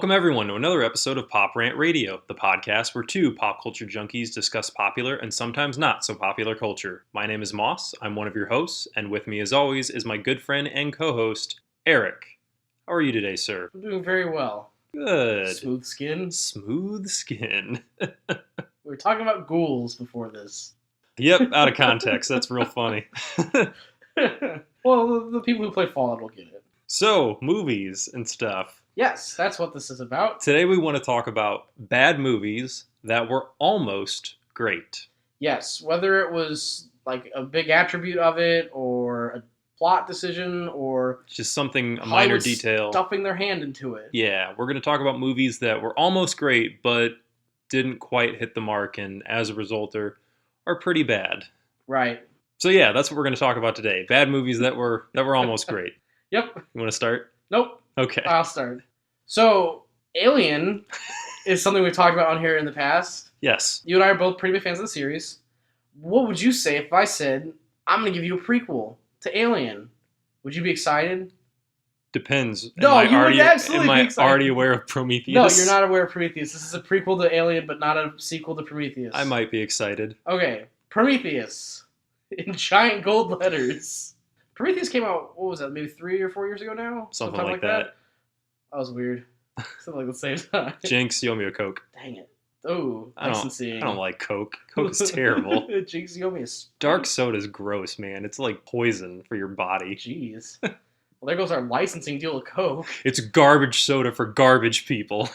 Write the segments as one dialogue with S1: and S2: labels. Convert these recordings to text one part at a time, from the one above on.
S1: Welcome everyone to another episode of Pop Rant Radio, the podcast where two pop culture junkies discuss popular and sometimes not so popular culture. My name is Moss, I'm one of your hosts, and with me as always is my good friend and co-host, Eric. How are you today, sir?
S2: I'm doing very well.
S1: Good.
S2: Smooth skin.
S1: Smooth skin.
S2: We were talking about ghouls before this.
S1: Yep, out of context, that's real funny.
S2: Well, the people who play Fallout will get it.
S1: So, movies and stuff.
S2: Yes, that's what this is about.
S1: Today we want to talk about bad movies that were almost great.
S2: Yes, whether it was like a big attribute of it or a plot decision or
S1: Just something, a minor
S2: Hollywood
S1: detail.
S2: stuffing their hand into it.
S1: Yeah, we're going to talk about movies that were almost great, but didn't quite hit the mark, and as a result are pretty bad.
S2: Right.
S1: So yeah, that's what we're going to talk about today. Bad movies that were almost great.
S2: Yep.
S1: You want to start?
S2: Nope.
S1: Okay.
S2: I'll start. So, Alien is something we've talked about on here in the past.
S1: Yes.
S2: You and I are both pretty big fans of the series. What would you say if I said, I'm going to give you a prequel to Alien? Would you be excited?
S1: Depends.
S2: No, you would absolutely
S1: Am
S2: be
S1: I
S2: excited.
S1: already aware of Prometheus?
S2: No, you're not aware of Prometheus. This is a prequel to Alien, but not a sequel to Prometheus.
S1: I might be excited.
S2: Okay, Prometheus. In giant gold letters. Prometheus came out, what was that, maybe 3 or 4 years ago now?
S1: Something like that.
S2: That was weird. Something like the same time.
S1: Jinx, you owe me a Coke.
S2: Dang it. Oh,
S1: I don't like Coke. Coke is terrible.
S2: Jinx, you owe me a
S1: Dark soda's gross, man. It's like poison for your body.
S2: Jeez. Well, there goes our licensing deal with Coke.
S1: It's garbage soda for garbage people.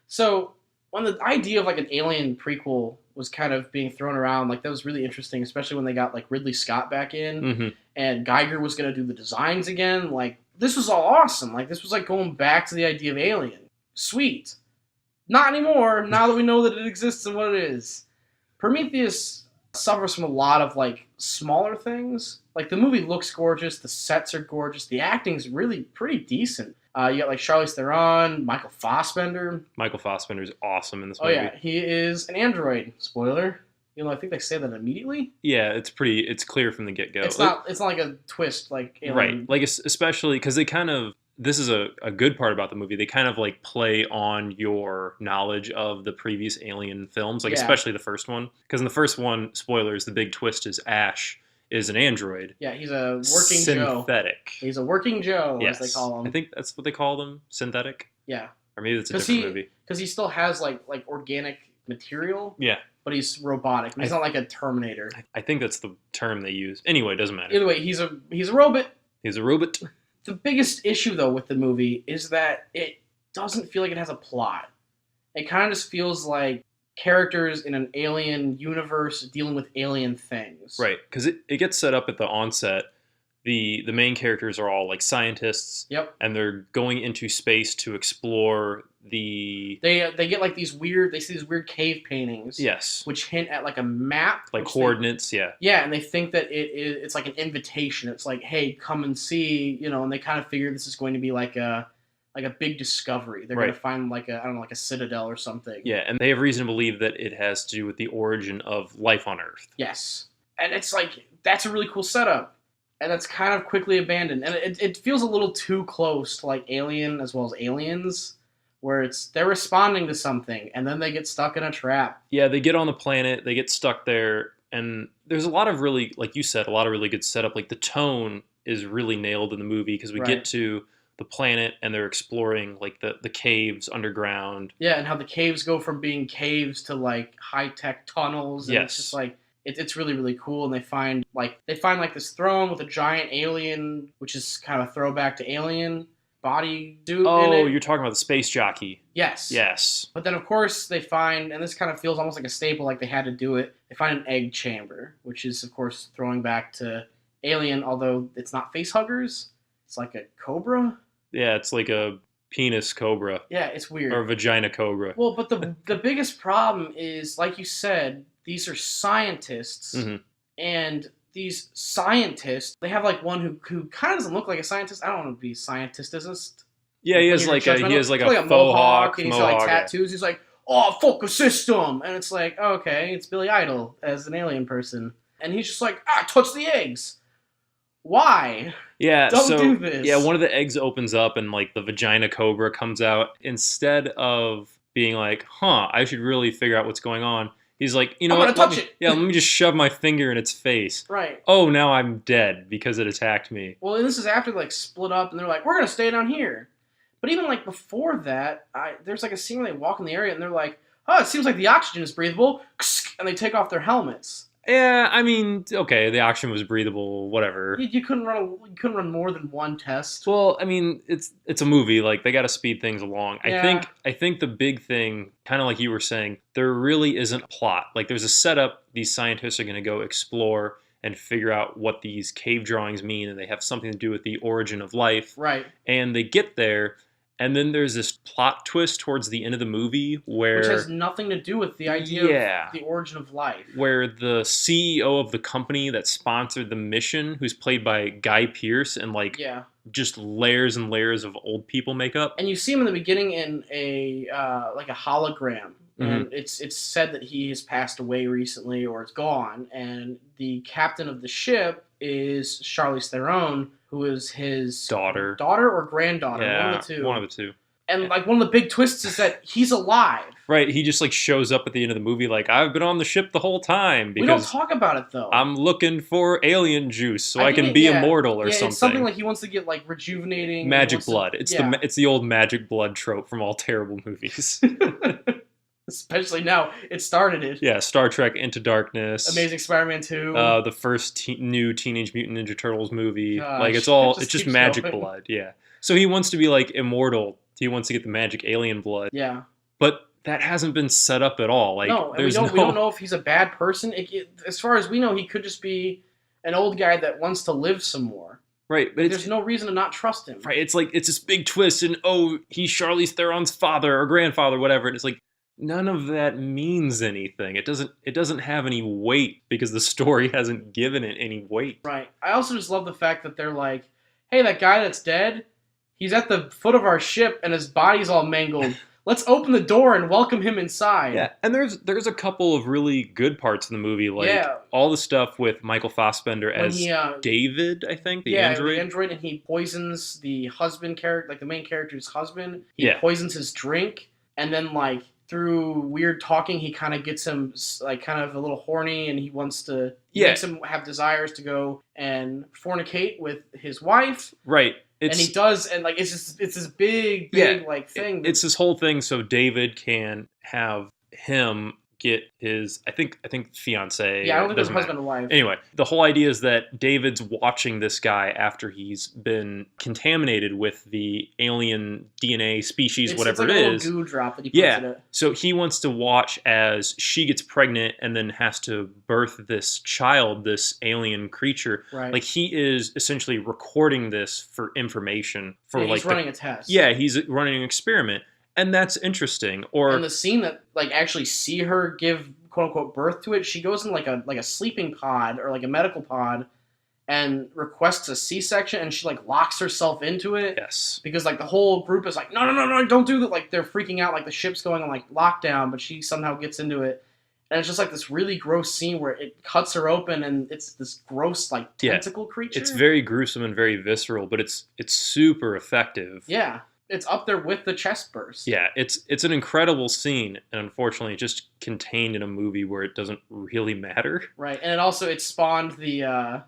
S2: So, when the idea of like an Alien prequel was kind of being thrown around, like that was really interesting, especially when they got like Ridley Scott back in,
S1: Mm-hmm.
S2: and Geiger was going to do the designs again. Like, this was all awesome. Like, this was like going back to the idea of Alien. Sweet. Not anymore, now that we know that it exists and what it is. Prometheus suffers from a lot of like smaller things. Like, the movie looks gorgeous, the sets are gorgeous, the acting's really pretty decent. You got like Charlize Theron, Michael Fassbender.
S1: Michael Fassbender's awesome in this movie.
S2: Oh yeah, he is an android. Spoiler. You know, I think they say that immediately.
S1: Yeah, it's clear from the get-go.
S2: It's not like a twist like Alien.
S1: Right. Like, especially because they kind of, this is a good part about the movie. They kind of like play on your knowledge of the previous Alien films, like especially the first one. Because in the first one, spoilers, the big twist is Ash is an android.
S2: Yeah, he's a working
S1: synthetic.
S2: Joe. He's a working Joe,
S1: Yes.
S2: as they call him.
S1: I think that's what they call them, synthetic.
S2: Yeah.
S1: Or maybe it's a different movie.
S2: Because he still has like organic material.
S1: Yeah.
S2: But he's robotic. He's not like a Terminator.
S1: I think that's the term they use. Anyway, it doesn't matter.
S2: Either way, he's a robot.
S1: He's a robot.
S2: The biggest issue, though, with the movie is that it doesn't feel like it has a plot. It kind of just feels like characters in an alien universe dealing with alien things.
S1: Right, because it gets set up at the onset. The main characters are all like scientists.
S2: Yep.
S1: And they're going into space to explore the...
S2: They get like these weird... They see these weird cave paintings.
S1: Yes.
S2: Which hint at like a map.
S1: Like coordinates, yeah.
S2: Yeah, and they think that it's like an invitation. It's like, hey, come and see, you know, and they kind of figure this is going to be like a big discovery. They're going to find like a citadel or something.
S1: Yeah, and they have reason to believe that it has to do with the origin of life on Earth.
S2: Yes. And it's like, that's a really cool setup. And that's kind of quickly abandoned. And it feels a little too close to like Alien as well as Aliens, where they're responding to something and then they get stuck in a trap.
S1: Yeah, they get on the planet, they get stuck there, and there's a lot of really, like you said, a lot of really good setup. Like the tone is really nailed in the movie because we get to the planet and they're exploring like the caves underground.
S2: Yeah, and how the caves go from being caves to like high-tech tunnels. And it's just like, it's really, really cool. And they find like this throne with a giant alien, which is kind of a throwback to Alien body dude in it.
S1: Oh, you're talking about the space jockey.
S2: Yes.
S1: Yes.
S2: But then, of course, they find, and this kind of feels almost like a staple, like they had to do it, they find an egg chamber, which is, of course, throwing back to Alien, although it's not face huggers. It's like a cobra.
S1: Yeah, it's like a penis cobra.
S2: Yeah, it's weird.
S1: Or a vagina cobra.
S2: Well, but the biggest problem is, like you said, these are scientists, and these scientists, they have like one who kind of doesn't look like a scientist. I don't want to be scientist-ism.
S1: Yeah, he has like a faux hawk,
S2: and he's got like tattoos. He's like, oh, focus system, and it's like, okay, it's Billy Idol as an alien person, and he's just like, touch the eggs. Why?
S1: Yeah,
S2: Don't
S1: so
S2: do this.
S1: yeah, one of the eggs opens up and like the vagina cobra comes out. Instead of being like, "Huh, I should really figure out what's going on," he's like, "You know
S2: I'm gonna
S1: what? Let
S2: touch
S1: me
S2: it."
S1: yeah, let me just shove my finger in its face.
S2: Right.
S1: Oh, now I'm dead because it attacked me."
S2: Well, and this is after like split up, and they're like, "We're gonna stay down here." But even like before that, there's like a scene where they walk in the area, and they're like, "Oh, it seems like the oxygen is breathable," and they take off their helmets.
S1: Yeah, I mean, okay, the oxygen was breathable, whatever.
S2: You couldn't run. You couldn't run more than one test.
S1: Well, I mean, it's a movie. Like they got to speed things along.
S2: Yeah.
S1: I think the big thing, kind of like you were saying, there really isn't a plot. Like there's a setup. These scientists are going to go explore and figure out what these cave drawings mean, and they have something to do with the origin of life.
S2: Right.
S1: And they get there, and then there's this plot twist towards the end of the movie where
S2: Which has nothing to do with the idea of the origin of life.
S1: where the CEO of the company that sponsored the mission, who's played by Guy Pearce, and like
S2: Yeah.
S1: just layers and layers of old people makeup.
S2: And you see him in the beginning in a like a hologram, and it's said that he has passed away recently or is gone. And the captain of the ship is Charlize Theron, who is his
S1: Daughter
S2: or granddaughter,
S1: Yeah,
S2: one of the two.
S1: one of the two.
S2: And like one of the big twists is that he's alive.
S1: Right, he just like shows up at the end of the movie like, I've been on the ship the whole time
S2: We don't
S1: because
S2: talk about it though.
S1: I'm looking for alien juice so I
S2: think
S1: can
S2: it-
S1: be
S2: yeah,
S1: immortal or
S2: yeah,
S1: something.
S2: It's something like he wants to get like rejuvenating. he
S1: Magic
S2: wants to-
S1: blood. It's
S2: yeah.
S1: it's the old magic blood trope from all terrible movies.
S2: Especially now, it started it.
S1: Yeah, Star Trek Into Darkness.
S2: Amazing Spider-Man 2.
S1: The first new Teenage Mutant Ninja Turtles movie.
S2: Gosh,
S1: like it's
S2: it
S1: just
S2: keeps
S1: magic
S2: going.
S1: blood. Yeah. So he wants to be like immortal. He wants to get the magic alien blood.
S2: Yeah.
S1: But that hasn't been set up at all. Like
S2: No, and we don't know if he's a bad person. As far as we know, he could just be an old guy that wants to live some more.
S1: Right, but
S2: There's no reason to not trust him.
S1: right. It's like it's this big twist, and he's Charlize Theron's father or grandfather, whatever. And it's like none of that means anything. It doesn't have any weight because the story hasn't given it any weight.
S2: Right. I also just love the fact that they're like, hey, that guy that's dead, he's at the foot of our ship and his body's all mangled. Let's open the door and welcome him inside.
S1: Yeah, and there's a couple of really good parts in the movie, like all the stuff with Michael Fassbender as David, I think, the android.
S2: The android, and he poisons the husband character, like the main character's husband. He
S1: Yeah.
S2: poisons his drink, and then like through weird talking, he kind of gets him like kind of a little horny, and he wants to makes him have desires to go and fornicate with his wife.
S1: Right.
S2: And he does, and like it's this big like thing.
S1: It's this whole thing so David can have him get his I think fiance.
S2: Yeah, I don't think it's husband and wife.
S1: Anyway, the whole idea is that David's watching this guy after he's been contaminated with the alien DNA species, whatever
S2: it's like
S1: it
S2: a
S1: is.
S2: little goo drop that he puts in it.
S1: So he wants to watch as she gets pregnant and then has to birth this child, this alien creature.
S2: Right.
S1: Like he is essentially recording this for information for
S2: he's running a test.
S1: Yeah, he's running an experiment. And that's interesting.
S2: And the scene that like actually see her give quote unquote birth to it, she goes in like a sleeping pod or like a medical pod and requests a C-section, and she like locks herself into it.
S1: Yes.
S2: Because like the whole group is like, no, don't do that. Like they're freaking out, like the ship's going on like lockdown, but she somehow gets into it. And it's just like this really gross scene where it cuts her open and it's this gross like tentacle creature.
S1: It's very gruesome and very visceral, but it's super effective.
S2: Yeah. It's up there with the chest burst.
S1: Yeah, it's an incredible scene, and unfortunately just contained in a movie where it doesn't really matter.
S2: Right, and it spawned the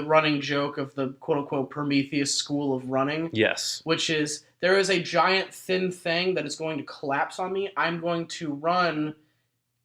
S2: running joke of the quote unquote Prometheus school of running.
S1: Yes.
S2: Which is there is a giant thin thing that is going to collapse on me. I'm going to run,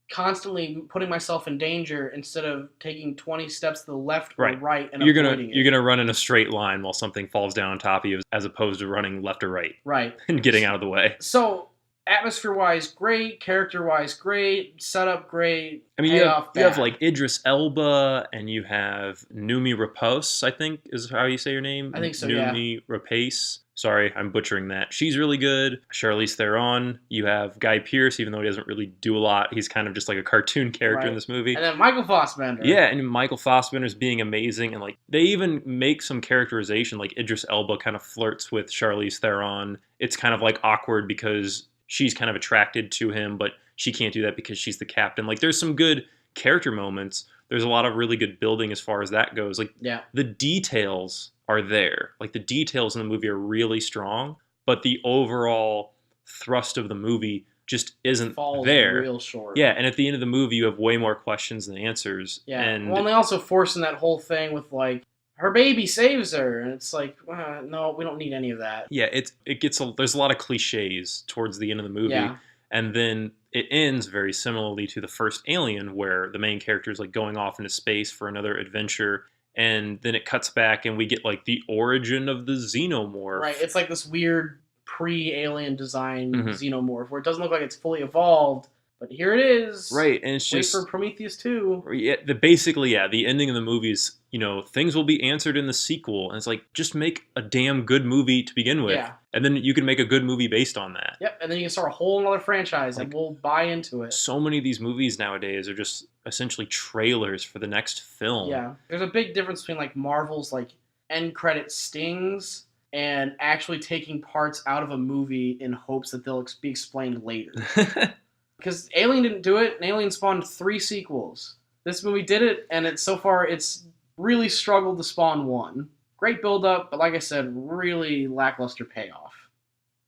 S2: constantly putting myself in danger instead of taking 20 steps to the left or right and avoiding it.
S1: You're gonna run in a straight line while something falls down on top of you, as opposed to running left or right.
S2: Right.
S1: And getting out of the way.
S2: So atmosphere-wise, great. Character-wise, great. Setup, great.
S1: I mean, you have like Idris Elba, and you have Noomi Rapace, I think is how you say your name.
S2: I think so,
S1: Noomi Rapace. Sorry, I'm butchering that. She's really good. Charlize Theron. You have Guy Pearce, even though he doesn't really do a lot. He's kind of just like a cartoon character in this movie.
S2: And then Michael Fassbender.
S1: Yeah, and Michael Fassbender's being amazing. And like they even make some characterization, like Idris Elba kind of flirts with Charlize Theron. It's kind of like awkward because she's kind of attracted to him, but she can't do that because she's the captain. Like there's some good character moments, there's a lot of really good building as far as that goes. Like,
S2: Yeah.
S1: the details are there. Like, the details in the movie are really strong, but the overall thrust of the movie just isn't
S2: Falls
S1: there.
S2: real short.
S1: Yeah, and at the end of the movie, you have way more questions than answers.
S2: Yeah.
S1: And
S2: Well, and they also force in that whole thing with like her baby saves her, and it's like, no, we don't need any of that.
S1: yeah, there's a lot of cliches towards the end of the movie.
S2: Yeah.
S1: And then it ends very similarly to the first Alien, where the main character is like going off into space for another adventure, and then it cuts back and we get like the origin of the xenomorph.
S2: Right. It's like this weird pre-alien design
S1: Mhm.
S2: xenomorph where it doesn't look like it's fully evolved, but here it is.
S1: Right, and it's
S2: Wait
S1: just
S2: for Prometheus 2.
S1: yeah, the ending of the movie is, things will be answered in the sequel, and it's like, just make a damn good movie to begin with,
S2: Yeah.
S1: and then you can make a good movie based on that.
S2: Yep, and then you can start a whole another franchise and we'll buy into it.
S1: So many of these movies nowadays are just essentially trailers for the next film.
S2: Yeah. There's a big difference between like Marvel's like end credit stings and actually taking parts out of a movie in hopes that they'll be explained later. Because Alien didn't do it, and Alien spawned 3 sequels. This movie did it, and it's really struggled to spawn 1. Great build up, but like I said, really lackluster payoff.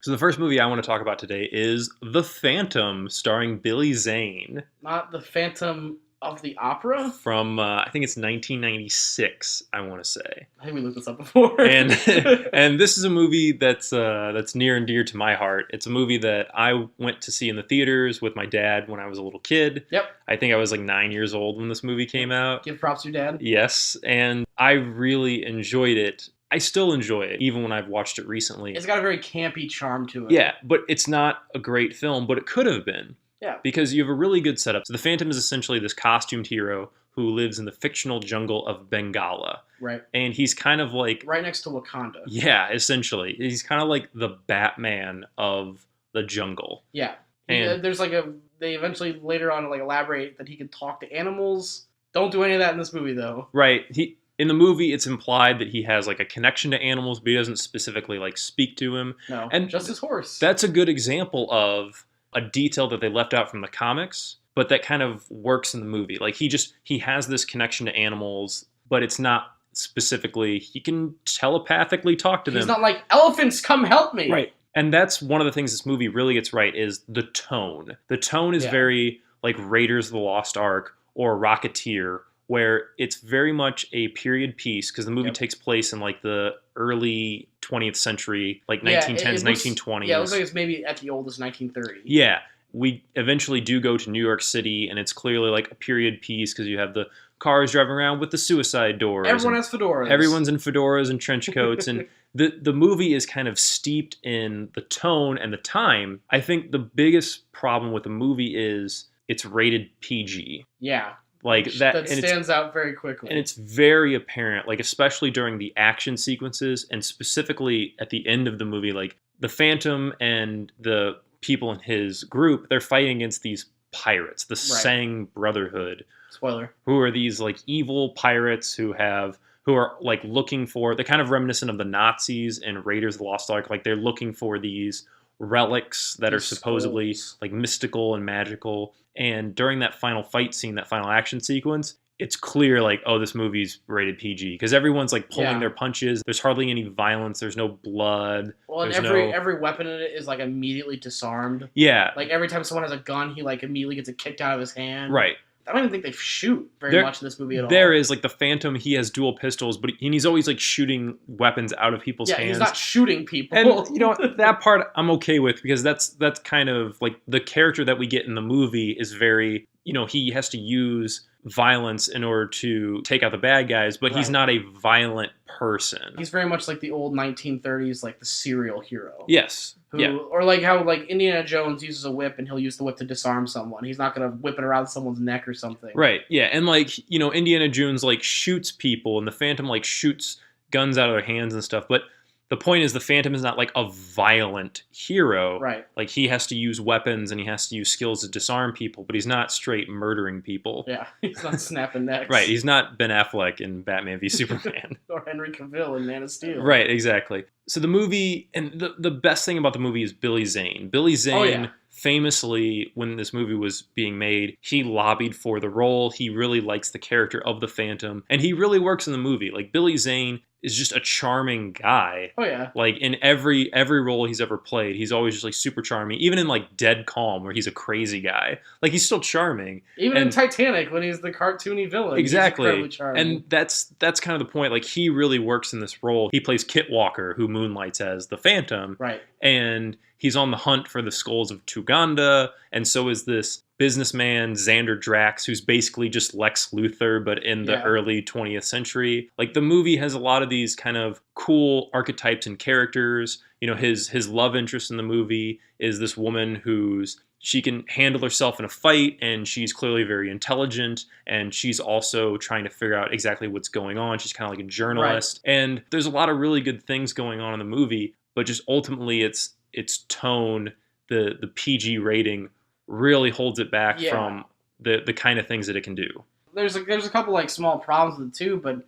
S1: So the first movie I want to talk about today is The Phantom, starring Billy Zane.
S2: Not the Phantom of the Opera?
S1: From, I think it's 1996, I want to say.
S2: I think we looked this up before.
S1: And and this is a movie that's near and dear to my heart. It's a movie that I went to see in the theaters with my dad when I was a little kid.
S2: Yep.
S1: I think I was like 9 years old when this movie came out.
S2: Give props to your dad.
S1: Yes, and I really enjoyed it. I still enjoy it, even when I've watched it recently.
S2: It's got a very campy charm to it.
S1: Yeah, but it's not a great film, but it could have been.
S2: Yeah.
S1: Because you have a really good setup. So the Phantom is essentially this costumed hero who lives in the fictional jungle of Bengala.
S2: Right.
S1: And he's kind of like...
S2: Right next to Wakanda.
S1: Yeah, essentially. He's kind of like the Batman of the jungle.
S2: Yeah.
S1: And
S2: there's like they eventually later on like elaborate that he can talk to animals. Don't do any of that in this movie though.
S1: right. In the movie, it's implied that he has like a connection to animals, but he doesn't specifically like speak to him.
S2: No.
S1: And
S2: just his horse.
S1: That's a good example of a detail that they left out from the comics, but that kind of works in the movie. Like he has this connection to animals, but it's not specifically, he can telepathically talk to them.
S2: He's not like, elephants, come help me.
S1: Right. And that's one of the things this movie really gets right is the tone. The tone is very like Raiders of the Lost Ark or Rocketeer, where it's very much a period piece because the movie takes place in like the early 20th century, like 1910s, 1920s.
S2: Yeah, it looks like it's maybe at the oldest 1930s.
S1: Yeah. We eventually do go to New York City, and it's clearly like a period piece because you have the cars driving around with the suicide doors.
S2: Everyone has fedoras.
S1: Everyone's in fedoras and trench coats, and the movie is kind of steeped in the tone and the time. I think the biggest problem with the movie is it's rated PG.
S2: Yeah.
S1: Like that,
S2: that stands out very quickly.
S1: And it's very apparent, like especially during the action sequences and specifically at the end of the movie, like the Phantom and the people in his group, they're fighting against these pirates, the Sang Brotherhood.
S2: Spoiler.
S1: Who are these like evil pirates who are like looking for, they're kind of reminiscent of the Nazis and Raiders of the Lost Ark. Like they're looking for these relics that are supposedly like mystical and magical. And during that final fight scene, that final action sequence, it's clear like, oh, this movie's rated PG because everyone's like pulling their punches. There's hardly any violence. There's no blood.
S2: Well, and every weapon in it is like immediately disarmed.
S1: Yeah.
S2: Like every time someone has a gun, he like immediately gets it kicked out of his hand.
S1: Right.
S2: I don't even think they shoot very much in this movie at all.
S1: There is like the Phantom, he has dual pistols, but he's always like shooting weapons out of people's hands.
S2: Yeah, he's not shooting people.
S1: And that part I'm okay with because that's kind of like the character that we get in the movie is very, he has to use violence in order to take out the bad guys, but he's not a violent person.
S2: He's very much like the old 1930s, like the serial hero.
S1: Yes.
S2: Or like how like Indiana Jones uses a whip and he'll use the whip to disarm someone. He's not going to whip it around someone's neck or something.
S1: Right. Yeah. And like, Indiana Jones like shoots people and the Phantom like shoots guns out of their hands and stuff. But the point is the Phantom is not like a violent hero.
S2: Right.
S1: Like he has to use weapons and he has to use skills to disarm people, but he's not straight murdering people.
S2: Yeah. He's not snapping necks.
S1: Right. He's not Ben Affleck in Batman v Superman.
S2: Or Henry Cavill in Man of Steel.
S1: Right. Exactly. So the movie, and the best thing about the movie is Billy Zane. Billy Zane famously, when this movie was being made, he lobbied for the role. He really likes the character of the Phantom, and he really works in the movie. Like, Billy Zane is just a charming guy.
S2: Oh yeah.
S1: Like, in every role he's ever played, he's always just like super charming. Even in like Dead Calm, where he's a crazy guy, like he's still charming.
S2: Even in Titanic, when he's the cartoony villain,
S1: exactly,
S2: he's incredibly charming.
S1: And that's kind of the point. Like, he really works in this role. He plays Kit Walker, who moonlights as the Phantom,
S2: right?
S1: And he's on the hunt for the skulls of Tuganda, and so is this businessman Xander Drax, who's basically just Lex Luthor, but in the early 20th century. Like, the movie has a lot of these kind of cool archetypes and characters. You know, his love interest in the movie is this woman she can handle herself in a fight, and she's clearly very intelligent, and she's also trying to figure out exactly what's going on. She's kind of like a journalist. Right. And there's a lot of really good things going on in the movie, but just ultimately its tone, the PG rating, really holds it back from the kind of things that it can do.
S2: There's a couple like small problems with it too, but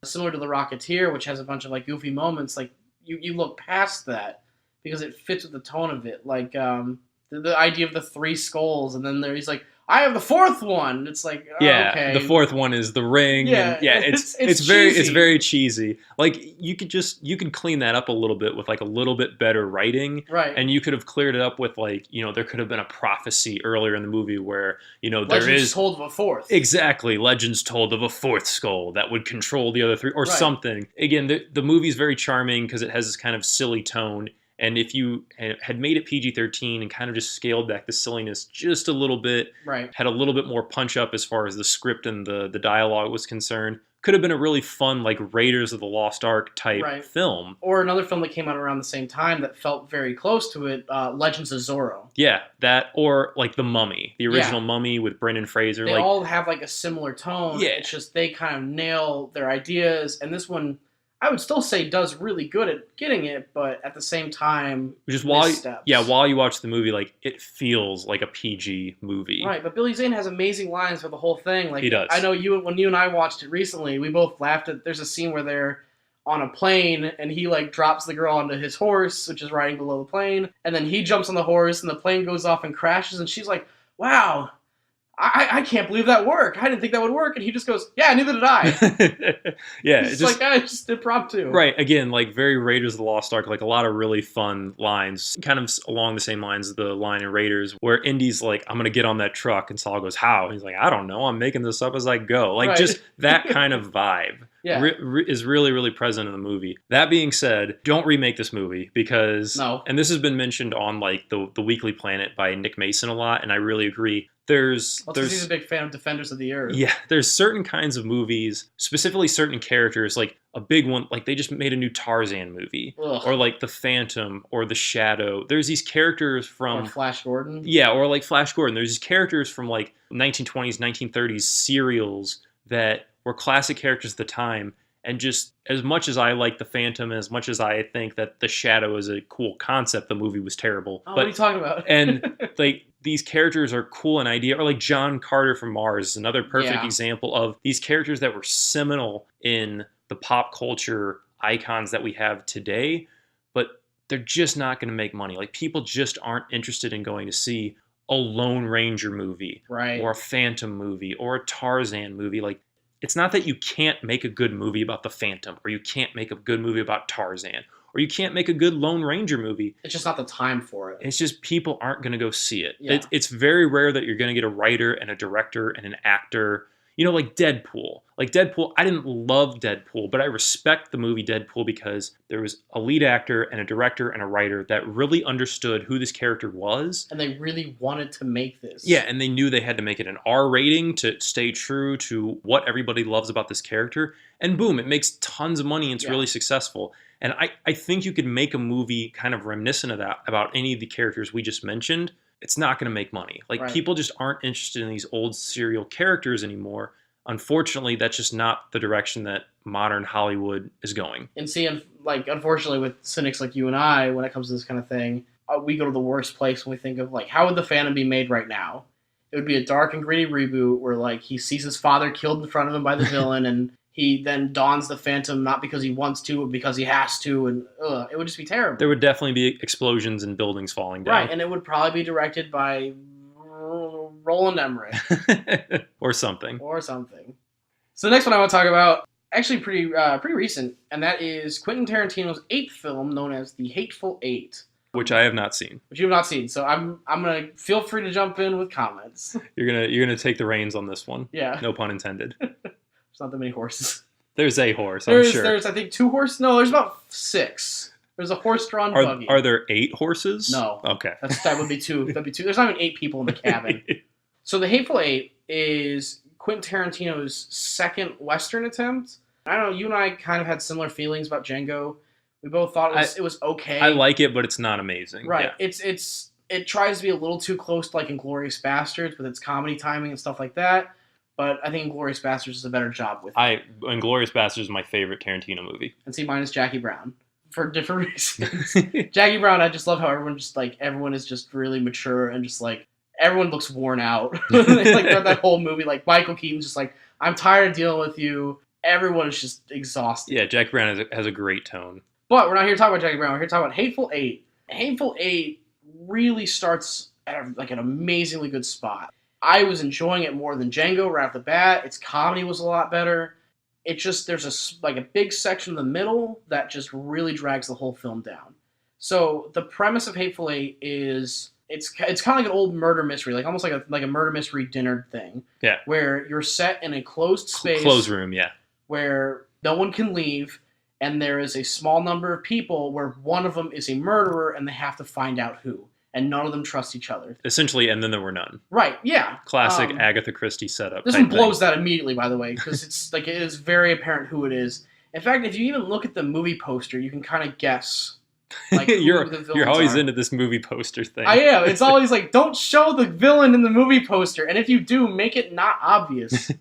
S2: similar to The Rocketeer, which has a bunch of like goofy moments, like you look past that because it fits with the tone of it. Like the idea of the 3 skulls, and then he's like, I have the 4th one. It's like, okay.
S1: The 4th one is the ring.
S2: Yeah,
S1: and it's very cheesy. Like, you could clean that up a little bit with like a little bit better writing,
S2: right?
S1: And you could have cleared it up with like, you know, there could have been a prophecy earlier in the movie where, you know,
S2: Legends told of a 4th.
S1: Exactly, legends told of a 4th skull that would control the other 3 or something. Again, the movie's very charming because it has this kind of silly tone. And if you had made it PG-13 and kind of just scaled back the silliness just a little bit,
S2: right,
S1: had a little bit more punch up as far as the script and the dialogue was concerned, could have been a really fun, like, Raiders of the Lost Ark type film.
S2: Or another film that came out around the same time that felt very close to it, Legends of Zorro.
S1: Yeah, that, or like The Mummy, the original Mummy with Brendan Fraser.
S2: They all have like a similar tone.
S1: Yeah.
S2: It's just they kind of nail their ideas, and this one, I would still say, does really good at getting it, but at the same time,
S1: just while you watch the movie, like, it feels like a PG movie.
S2: Right, but Billy Zane has amazing lines for the whole thing. Like,
S1: he does.
S2: I know when you and I watched it recently, we both laughed at. There's a scene where they're on a plane, and he like drops the girl onto his horse, which is riding below the plane, and then he jumps on the horse, and the plane goes off and crashes, and she's like, "Wow. I can't believe that worked. I didn't think that would work." And he just goes, "Yeah, neither did I."
S1: Yeah.
S2: It's just like, just impromptu.
S1: Right. Again, like, very Raiders of the Lost Ark, like a lot of really fun lines, kind of along the same lines of the line in Raiders, where Indy's like, "I'm going to get on that truck." And Saul goes, "How?" And he's like, "I don't know. I'm making this up as I go." Like, just that kind of vibe. Is really, really present in the movie. That being said, don't remake this movie because, and this has been mentioned on like the Weekly Planet by Nick Mason a lot, and I really agree. There's
S2: he's a big fan of Defenders of the Earth.
S1: Yeah, there's certain kinds of movies, specifically certain characters, like a big one, like they just made a new Tarzan movie, or like the Phantom or the Shadow. There's these characters from
S2: Flash Gordon.
S1: Yeah, or like Flash Gordon. There's these characters from like 1920s, 1930s serials that were classic characters at the time. And just as much as I like the Phantom, and as much as I think that the Shadow is a cool concept, the movie was terrible.
S2: What are you talking about?
S1: And like, these characters are cool in idea, or like John Carter from Mars is another perfect example of these characters that were seminal in the pop culture icons that we have today, but they're just not going to make money. Like, people just aren't interested in going to see a Lone Ranger movie, or a Phantom movie, or a Tarzan movie. Like, it's not that you can't make a good movie about the Phantom, or you can't make a good movie about Tarzan, or you can't make a good Lone Ranger movie.
S2: It's just not the time for it.
S1: It's just people aren't going to go see it.
S2: Yeah.
S1: It's very rare that you're going to get a writer and a director and an actor. You know, like Deadpool. Like Deadpool, I didn't love Deadpool, but I respect the movie Deadpool because there was a lead actor and a director and a writer that really understood who this character was.
S2: And they really wanted to make this.
S1: Yeah, and they knew they had to make it an R rating to stay true to what everybody loves about this character. And boom, it makes tons of money and it's really successful. And I think you could make a movie kind of reminiscent of that about any of the characters we just mentioned. It's not going to make money. Like, people just aren't interested in these old serial characters anymore. Unfortunately, that's just not the direction that modern Hollywood is going.
S2: And see, like, unfortunately, with cynics like you and I, when it comes to this kind of thing, we go to the worst place when we think of, like, how would the Phantom be made right now? It would be a dark and gritty reboot where, like, he sees his father killed in front of him by the villain, and he then dons the Phantom not because he wants to, but because he has to, and it would just be terrible.
S1: There would definitely be explosions and buildings falling down.
S2: Right, and it would probably be directed by Roland Emmerich.
S1: Or something.
S2: So the next one I want to talk about, actually pretty recent, and that is Quentin Tarantino's 8th film, known as The Hateful Eight.
S1: Which I have not seen.
S2: Which you have not seen, so I'm gonna feel free to jump in with comments.
S1: You're gonna take the reins on this one.
S2: Yeah.
S1: No pun intended.
S2: There's not that many horses.
S1: There's a horse, I'm sure.
S2: There's I think 2 horses. No, there's about 6. There's a horse-drawn buggy.
S1: Are there 8 horses?
S2: No.
S1: Okay.
S2: That would be 2. That'd be 2. There's not even 8 people in the cabin. So The Hateful Eight is Quentin Tarantino's second Western attempt. I don't know, you and I kind of had similar feelings about Django. We both thought it was okay.
S1: I like it, but it's not amazing.
S2: Right.
S1: Yeah.
S2: It tries to be a little too close to like Inglourious Bastards with its comedy timing and stuff like that. But I think Inglourious Bastards does a better job with it.
S1: Inglourious Bastards is my favorite Tarantino movie.
S2: And see, mine is Jackie Brown. For different reasons. Jackie Brown, I just love how everyone is just really mature and just like, everyone looks worn out. Like throughout that whole movie, like Michael Keaton's just like, I'm tired of dealing with you. Everyone is just exhausted.
S1: Yeah, Jackie Brown has a great tone.
S2: But we're not here to talk about Jackie Brown. We're here to talk about Hateful Eight. Hateful Eight really starts at an amazingly good spot. I was enjoying it more than Django right off the bat. Its comedy was a lot better. It just, there's a big section in the middle that just really drags the whole film down. So the premise of Hateful Eight is it's kind of like an old murder mystery, like almost like a murder mystery dinner thing.
S1: Yeah.
S2: Where you're set in a closed space.
S1: Closed room, yeah.
S2: Where no one can leave, and there is a small number of people where one of them is a murderer, and they have to find out who. And none of them trust each other.
S1: Essentially, and then there were none.
S2: Right, yeah.
S1: Classic Agatha Christie setup.
S2: This one blows that immediately, by the way, because it is very apparent who it is. In fact, if you even look at the movie poster, you can kind of guess. Like,
S1: you're always into this movie poster thing.
S2: I am. It's always like, don't show the villain in the movie poster, and if you do, make it not obvious.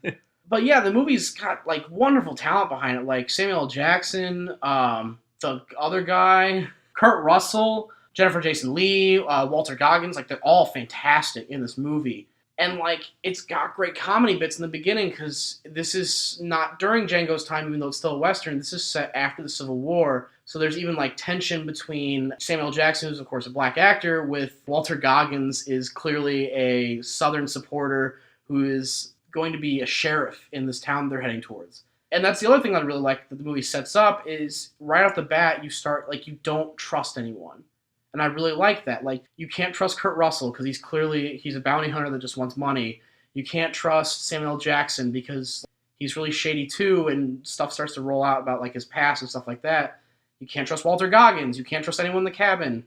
S2: But yeah, the movie's got like wonderful talent behind it, like Samuel L. Jackson, the other guy, Kurt Russell, Jennifer Jason Leigh, Walter Goggins, like they're all fantastic in this movie. And like it's got great comedy bits in the beginning because this is not during Django's time, even though it's still a Western. This is set after the Civil War. So there's even like tension between Samuel L. Jackson, who's of course a black actor, with Walter Goggins is clearly a Southern supporter who is going to be a sheriff in this town they're heading towards. And that's the other thing that I really like that the movie sets up is right off the bat, you start like you don't trust anyone. And I really like that. Like, you can't trust Kurt Russell because he's a bounty hunter that just wants money. You can't trust Samuel L. Jackson because he's really shady too, and stuff starts to roll out about like his past and stuff like that. You can't trust Walter Goggins. You can't trust anyone in the cabin.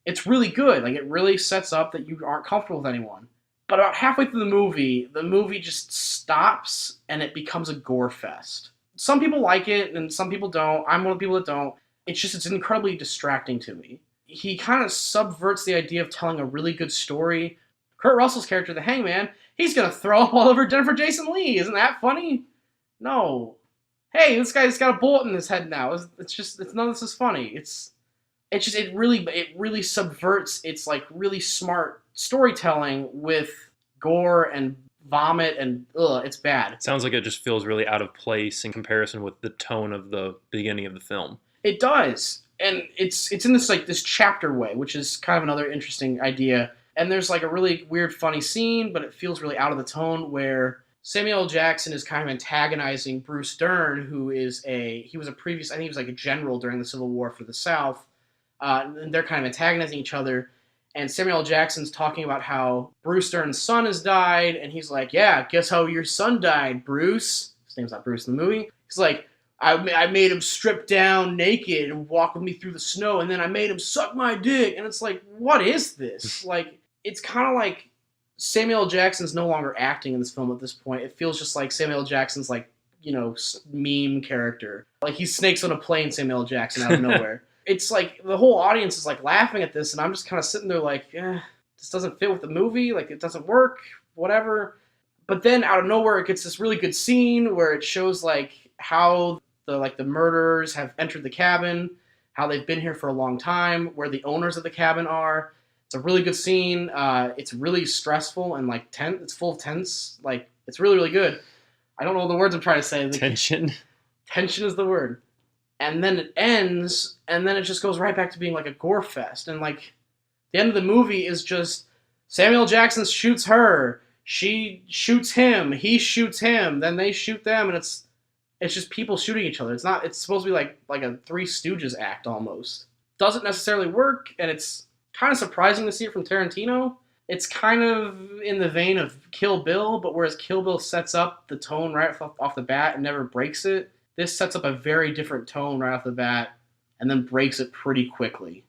S2: It's really good. Like, it really sets up that you aren't comfortable with anyone. But about halfway through the movie just stops and it becomes a gore fest. Some people like it and some people don't. I'm one of the people that don't. It's incredibly distracting to me. He kind of subverts the idea of telling a really good story. Kurt Russell's character, the Hangman, he's going to throw up all over Jennifer Jason Leigh. Isn't that funny? No. Hey, this guy's got a bullet in his head now. It's none of this is funny. It really subverts its like really smart storytelling with gore and vomit and it's bad.
S1: It sounds like it just feels really out of place in comparison with the tone of the beginning of the film.
S2: It does. And it's in this chapter way, which is kind of another interesting idea. And there's like a really weird, funny scene, but it feels really out of the tone where Samuel L. Jackson is kind of antagonizing Bruce Dern, who was a general during the Civil War for the South. And they're kind of antagonizing each other. And Samuel L. Jackson's talking about how Bruce Dern's son has died. And he's like, yeah, guess how your son died, Bruce? His name's not Bruce in the movie. He's like, I made him strip down naked and walk with me through the snow, and then I made him suck my dick. And it's like, what is this? Like, it's kind of like Samuel L. Jackson's no longer acting in this film at this point. It feels just like Samuel L. Jackson's like, meme character. Like, he snakes on a plane, Samuel L. Jackson, out of nowhere. It's like the whole audience is like laughing at this, and I'm just kind of sitting there like, this doesn't fit with the movie. Like, it doesn't work, whatever. But then out of nowhere, it gets this really good scene where it shows like how the murderers have entered the cabin, how they've been here for a long time, where the owners of the cabin are. It's a really good scene. It's really stressful and like tense. It's full of tense. Like, it's really, really good. I don't know the words I'm trying to say.
S1: Tension.
S2: Tension is the word. And then it ends, and then it just goes right back to being like a gore fest. And like the end of the movie is just Samuel Jackson shoots her, she shoots him, he shoots him, then they shoot them, and it's just people shooting each other. It's supposed to be like a Three Stooges act almost. Doesn't necessarily work, and it's kind of surprising to see it from Tarantino. It's kind of in the vein of Kill Bill, but whereas Kill Bill sets up the tone right off the bat and never breaks it, this sets up a very different tone right off the bat and then breaks it pretty quickly.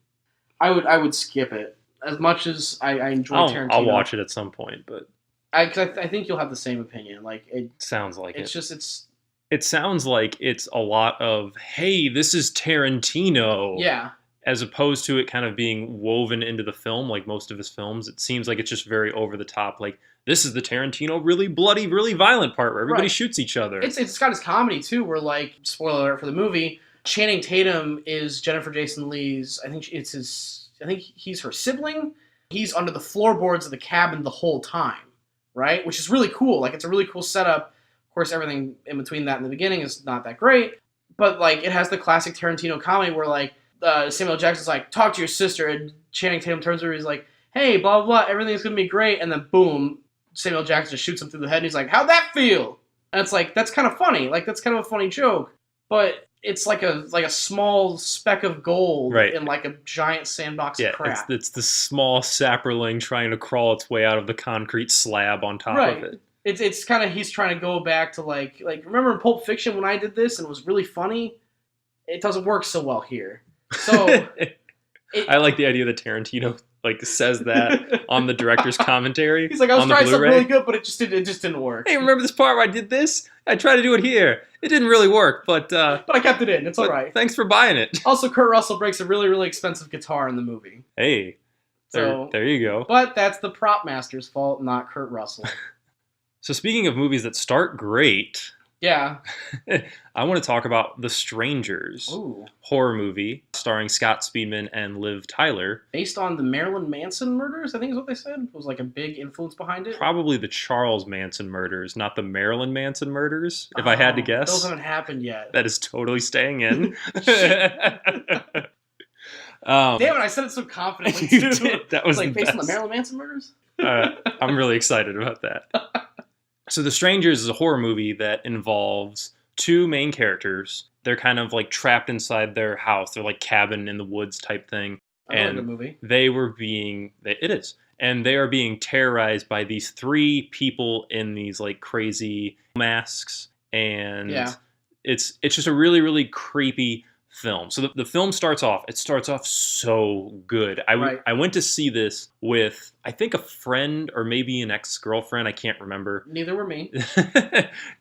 S2: I would skip it. As much as I enjoy Tarantino.
S1: I'll watch it at some point, but
S2: I think you'll have the same opinion. Like it
S1: sounds like
S2: it's
S1: it.
S2: just it's
S1: It sounds like it's a lot of, hey, this is Tarantino.
S2: Yeah.
S1: As opposed to it kind of being woven into the film, like most of his films. It seems like it's just very over the top. Like, this is the Tarantino really bloody, really violent part where everybody shoots each other.
S2: It's got his comedy, too, where, like, spoiler alert for the movie, Channing Tatum is Jennifer Jason Leigh's, I think he's her sibling. He's under the floorboards of the cabin the whole time, right? Which is really cool. Like, it's a really cool setup. Of course, everything in between that and the beginning is not that great. But, like, it has the classic Tarantino comedy where, like, Samuel Jackson's like, talk to your sister, and Channing Tatum turns over, he's like, hey, blah, blah, blah, everything's gonna be great, and then boom, Samuel Jackson just shoots him through the head, and he's like, how'd that feel? And it's like, that's kind of funny, like, that's kind of a funny joke, but it's like a small speck of gold in like a giant sandbox of crap.
S1: It's the small sapperling trying to crawl its way out of the concrete slab on top of it.
S2: It's kind of, he's trying to go back to like, remember in Pulp Fiction when I did this, and it was really funny? It doesn't work so well here. So
S1: I like the idea that Tarantino like says that on the director's commentary.
S2: He's like, I was trying something really good, but it just didn't work.
S1: Hey, remember this part where I did this? I tried to do it here. It didn't really work, but
S2: I kept it in. It's all right.
S1: Thanks for buying it.
S2: Also, Kurt Russell breaks a really, really expensive guitar in the movie.
S1: Hey, there you go.
S2: But that's the prop master's fault, not Kurt Russell.
S1: So speaking of movies that start great.
S2: Yeah.
S1: I want to talk about The Strangers, horror movie starring Scott Speedman and Liv Tyler.
S2: Based on the Marilyn Manson murders, I think is what they said. It was like a big influence behind it.
S1: Probably the Charles Manson murders, not the Marilyn Manson murders, if I had to guess.
S2: Those haven't happened yet.
S1: That is totally staying in.
S2: Damn it, I said it so confidently, too.
S1: You did. That was
S2: like based
S1: best.
S2: on the Marilyn Manson murders?
S1: I'm really excited about that. So The Strangers is a horror movie that involves two main characters. They're kind of like trapped inside their house. They're like cabin in the woods type thing.
S2: And the movie.
S1: It is. And they are being terrorized by these three people in these like crazy masks. And it's just a really, really creepy film. So the film starts off so good. I went to see this with, I think, a friend or maybe an ex-girlfriend. I can't remember.
S2: Neither were me.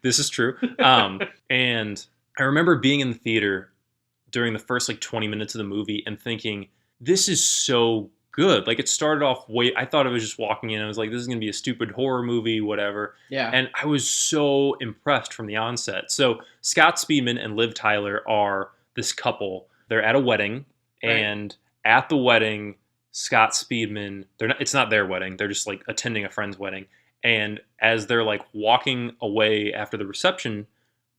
S1: This is true. And I remember being in the theater during the first like 20 minutes of the movie and thinking, this is so good. Like, it started off I thought I was just walking in. I was like, this is going to be a stupid horror movie, whatever.
S2: Yeah.
S1: And I was so impressed from the onset. So Scott Speedman and Liv Tyler are this couple. They're at a wedding, and at the wedding, Scott Speedman, it's not their wedding, they're just like attending a friend's wedding. And as they're like walking away after the reception,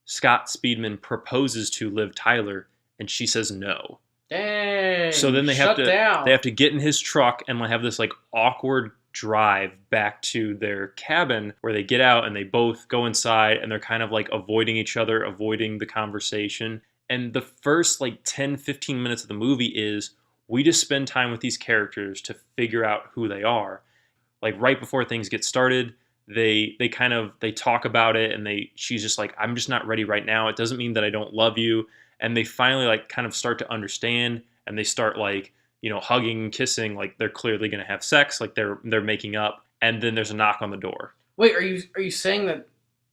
S1: Scott Speedman proposes to Liv Tyler, and she says no.
S2: Dang.
S1: So then they have to get in his truck and have this like awkward drive back to their cabin, where they get out and they both go inside, and they're kind of like avoiding each other, avoiding the conversation. And the first like 10, 15 minutes of the movie is we just spend time with these characters to figure out who they are. Like right before things get started, they talk about it, and she's just like, I'm just not ready right now. It doesn't mean that I don't love you. And they finally like kind of start to understand, and they start like, hugging, kissing, like they're clearly going to have sex, like they're making up. And then there's a knock on the door.
S2: Wait, are you saying that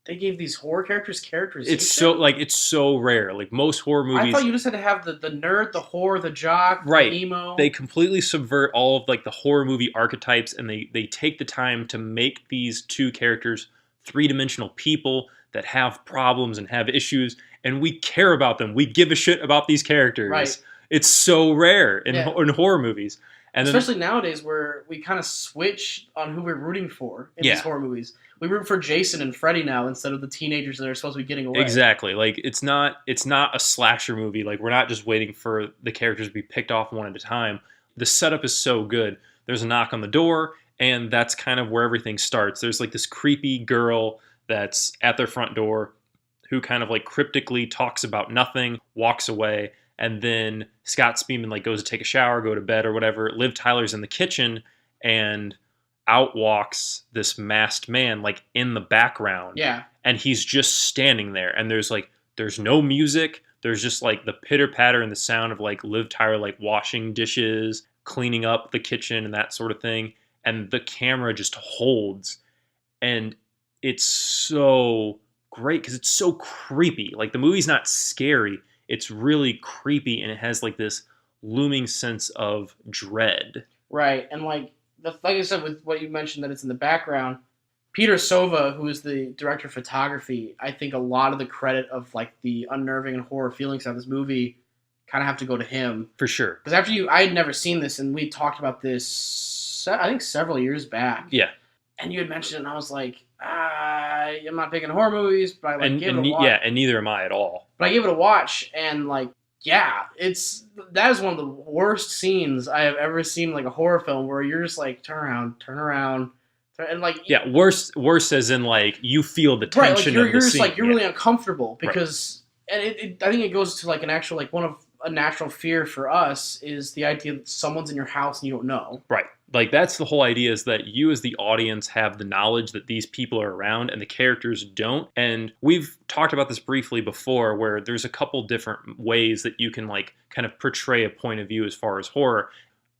S2: they gave these horror characterization?
S1: It's so rare. Like most horror movies,
S2: I thought you just had to have the nerd, the whore, the jock, the emo.
S1: They completely subvert all of like the horror movie archetypes, and they take the time to make these two characters three-dimensional people that have problems and have issues, and we care about them. We give a shit about these characters.
S2: Right.
S1: It's so rare in horror movies. And
S2: especially nowadays where we kind of switch on who we're rooting for in these horror movies. We root for Jason and Freddy now instead of the teenagers that are supposed to be getting away.
S1: Exactly. Like it's not a slasher movie. Like we're not just waiting for the characters to be picked off one at a time. The setup is so good. There's a knock on the door, and that's kind of where everything starts. There's like this creepy girl that's at their front door who kind of like cryptically talks about nothing, walks away, and then Scott Speedman like goes to take a shower, go to bed or whatever. Liv Tyler's in the kitchen, and out walks this masked man like in the background.
S2: Yeah.
S1: And he's just standing there, and there's no music. There's just like the pitter patter and the sound of like Liv Tyler like washing dishes, cleaning up the kitchen and that sort of thing. And the camera just holds, and it's so great because it's so creepy. Like the movie's not scary. It's really creepy, and it has like this looming sense of dread.
S2: Right. And like I said, with what you mentioned that it's in the background, Peter Sova, who is the director of photography, I think a lot of the credit of like the unnerving and horror feelings of this movie kind of have to go to him.
S1: For sure.
S2: Because I had never seen this, and we talked about this, I think, several years back.
S1: Yeah.
S2: And you had mentioned it, and I was like, I'm not big into horror movies, but I gave it a watch.
S1: Yeah, and neither am I at all.
S2: But I gave it a watch, and like, yeah, that is one of the worst scenes I have ever seen in like a horror film, where you're just like, turn around, and like,
S1: yeah, worse as in like you feel the tension
S2: right, like
S1: of the
S2: just
S1: scene.
S2: like you're really uncomfortable because, and I think it goes to like an actual like one of a natural fear for us is the idea that someone's in your house and you don't know.
S1: Right. Like that's the whole idea, is that you as the audience have the knowledge that these people are around and the characters don't. And we've talked about this briefly before, where there's a couple different ways that you can like kind of portray a point of view as far as horror.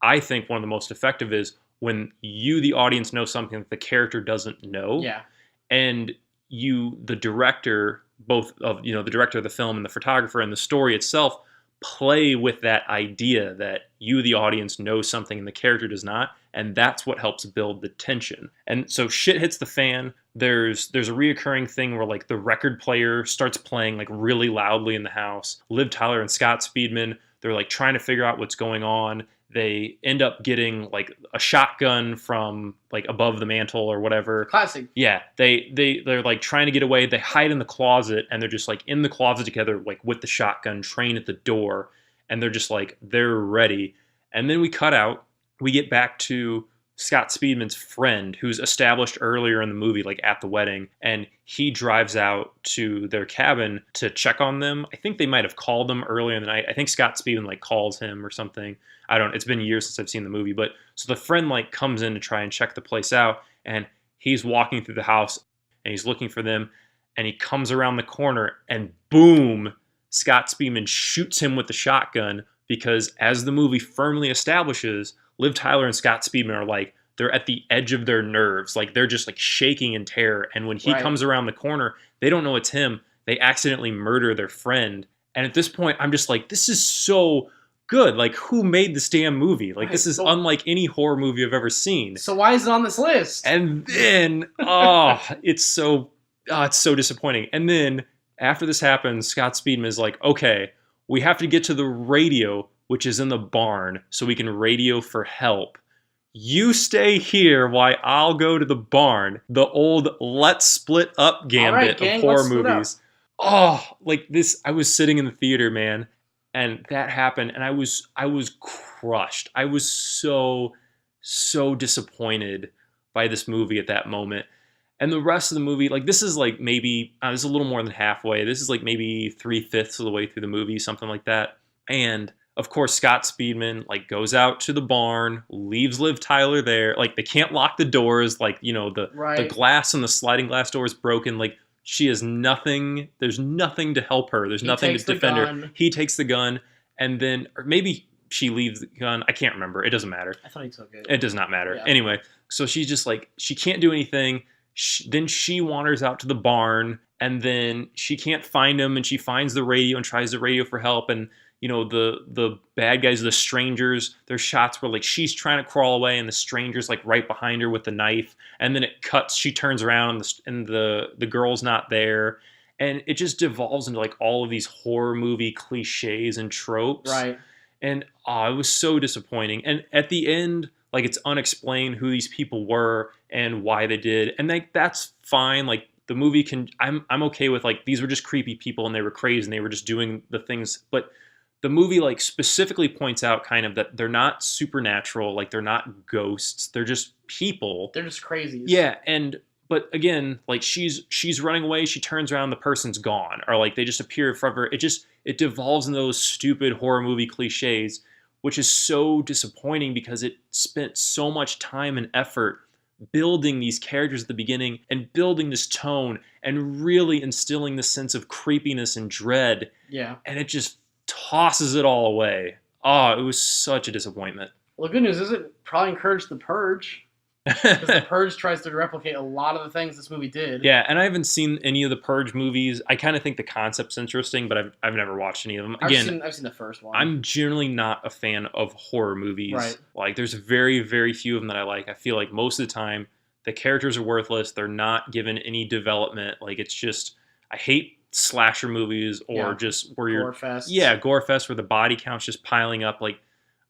S1: I think one of the most effective is when you, the audience, know something that the character doesn't know.
S2: Yeah.
S1: And you, the director, both of, the director of the film and the photographer and the story itself, play with that idea that you, the audience, know something and the character does not. And that's what helps build the tension. And so shit hits the fan. There's a reoccurring thing where like the record player starts playing like really loudly in the house. Liv Tyler and Scott Speedman, they're like trying to figure out what's going on. They end up getting like a shotgun from like above the mantle or whatever.
S2: Classic.
S1: Yeah, they're like trying to get away. They hide in the closet, and they're just like in the closet together, like with the shotgun trained at the door, and they're just like they're ready. And then we cut out. We get back to Scott Speedman's friend, who's established earlier in the movie, like at the wedding, and he drives out to their cabin to check on them. I think they might have called them earlier in the night. I think Scott Speedman like calls him or something. It's been years since I've seen the movie, but so the friend like comes in to try and check the place out, and he's walking through the house and he's looking for them, and he comes around the corner and boom, Scott Speedman shoots him with the shotgun, because as the movie firmly establishes, Liv Tyler and Scott Speedman are like, they're at the edge of their nerves. Like they're just like shaking in terror. And when he comes around the corner, they don't know it's him. They accidentally murder their friend. And at this point, I'm just like, this is so good. Like, who made this damn movie? Like, this is unlike any horror movie I've ever seen.
S2: So why is it on this list?
S1: And then, it's so disappointing. And then after this happens, Scott Speedman is like, okay, we have to get to the radio, which is in the barn, so we can radio for help. You stay here while I'll go to the barn. The old let's split up gambit of horror movies. Oh, like this, I was sitting in the theater, man, and that happened, and I was crushed. I was so disappointed by this movie at that moment. And the rest of the movie, like this is like maybe, this is a little more than halfway. This is like maybe 3/5 of the way through the movie, something like that. And of course, Scott Speedman like goes out to the barn, leaves Liv Tyler there. Like they can't lock the doors. Like, the glass and the sliding glass door is broken. Like she has nothing. There's nothing to help her. There's nothing to defend her. He takes the gun, and then, or maybe she leaves the gun. I can't remember. It doesn't matter.
S2: I thought he took it.
S1: It does not matter.
S2: Yeah.
S1: Anyway, so she's just like, she can't do anything. Then she wanders out to the barn, and then she can't find him, and she finds the radio and tries the radio for help. And the bad guys, the strangers, there's shots where like she's trying to crawl away and the stranger's like right behind her with the knife, and then it cuts, she turns around and the girl's not there, and it just devolves into like all of these horror movie cliches and tropes.
S2: Right.
S1: And it was so disappointing. And at the end, like, it's unexplained who these people were and why they did. And like, that's fine. Like, the movie can, I'm okay with, like, these were just creepy people and they were crazy and they were just doing the things. But the movie, like, specifically points out kind of that they're not supernatural, like, they're not ghosts, they're just people.
S2: They're just crazies.
S1: Yeah, but again, like, she's running away, she turns around, the person's gone, or like they just appear in front of her. It devolves into those stupid horror movie cliches, which is so disappointing because it spent so much time and effort building these characters at the beginning and building this tone and really instilling this sense of creepiness and dread.
S2: Yeah.
S1: And it just tosses it all away. It was such a disappointment.
S2: Well, the good news is it probably encouraged The Purge. Because The Purge tries to replicate a lot of the things this movie did.
S1: Yeah, and I haven't seen any of the Purge movies. I kind of think the concept's interesting, but I've never watched any of them. Again,
S2: I've seen the first one.
S1: I'm generally not a fan of horror movies.
S2: Right.
S1: Like, there's very, very few of them that I like. I feel like most of the time, the characters are worthless. They're not given any development. Like, it's just, I hate slasher movies or just where you're...
S2: Gore fest.
S1: Yeah, gore fest where the body count's just piling up. Like,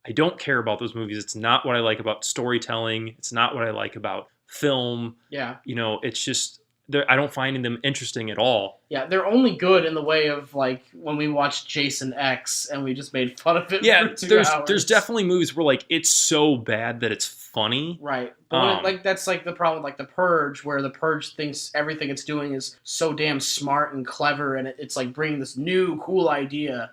S1: I don't care about those movies. It's not what I like about storytelling. It's not what I like about film.
S2: Yeah.
S1: You know, it's just, I don't find them interesting at all.
S2: Yeah, they're only good in the way of, like, when we watched Jason X and we just made fun of it for 2 hours.
S1: There's definitely movies where, like, it's so bad that it's funny.
S2: Right. But like, that's like the problem with, like, The Purge, where The Purge thinks everything it's doing is so damn smart and clever, and it's like bringing this new cool idea,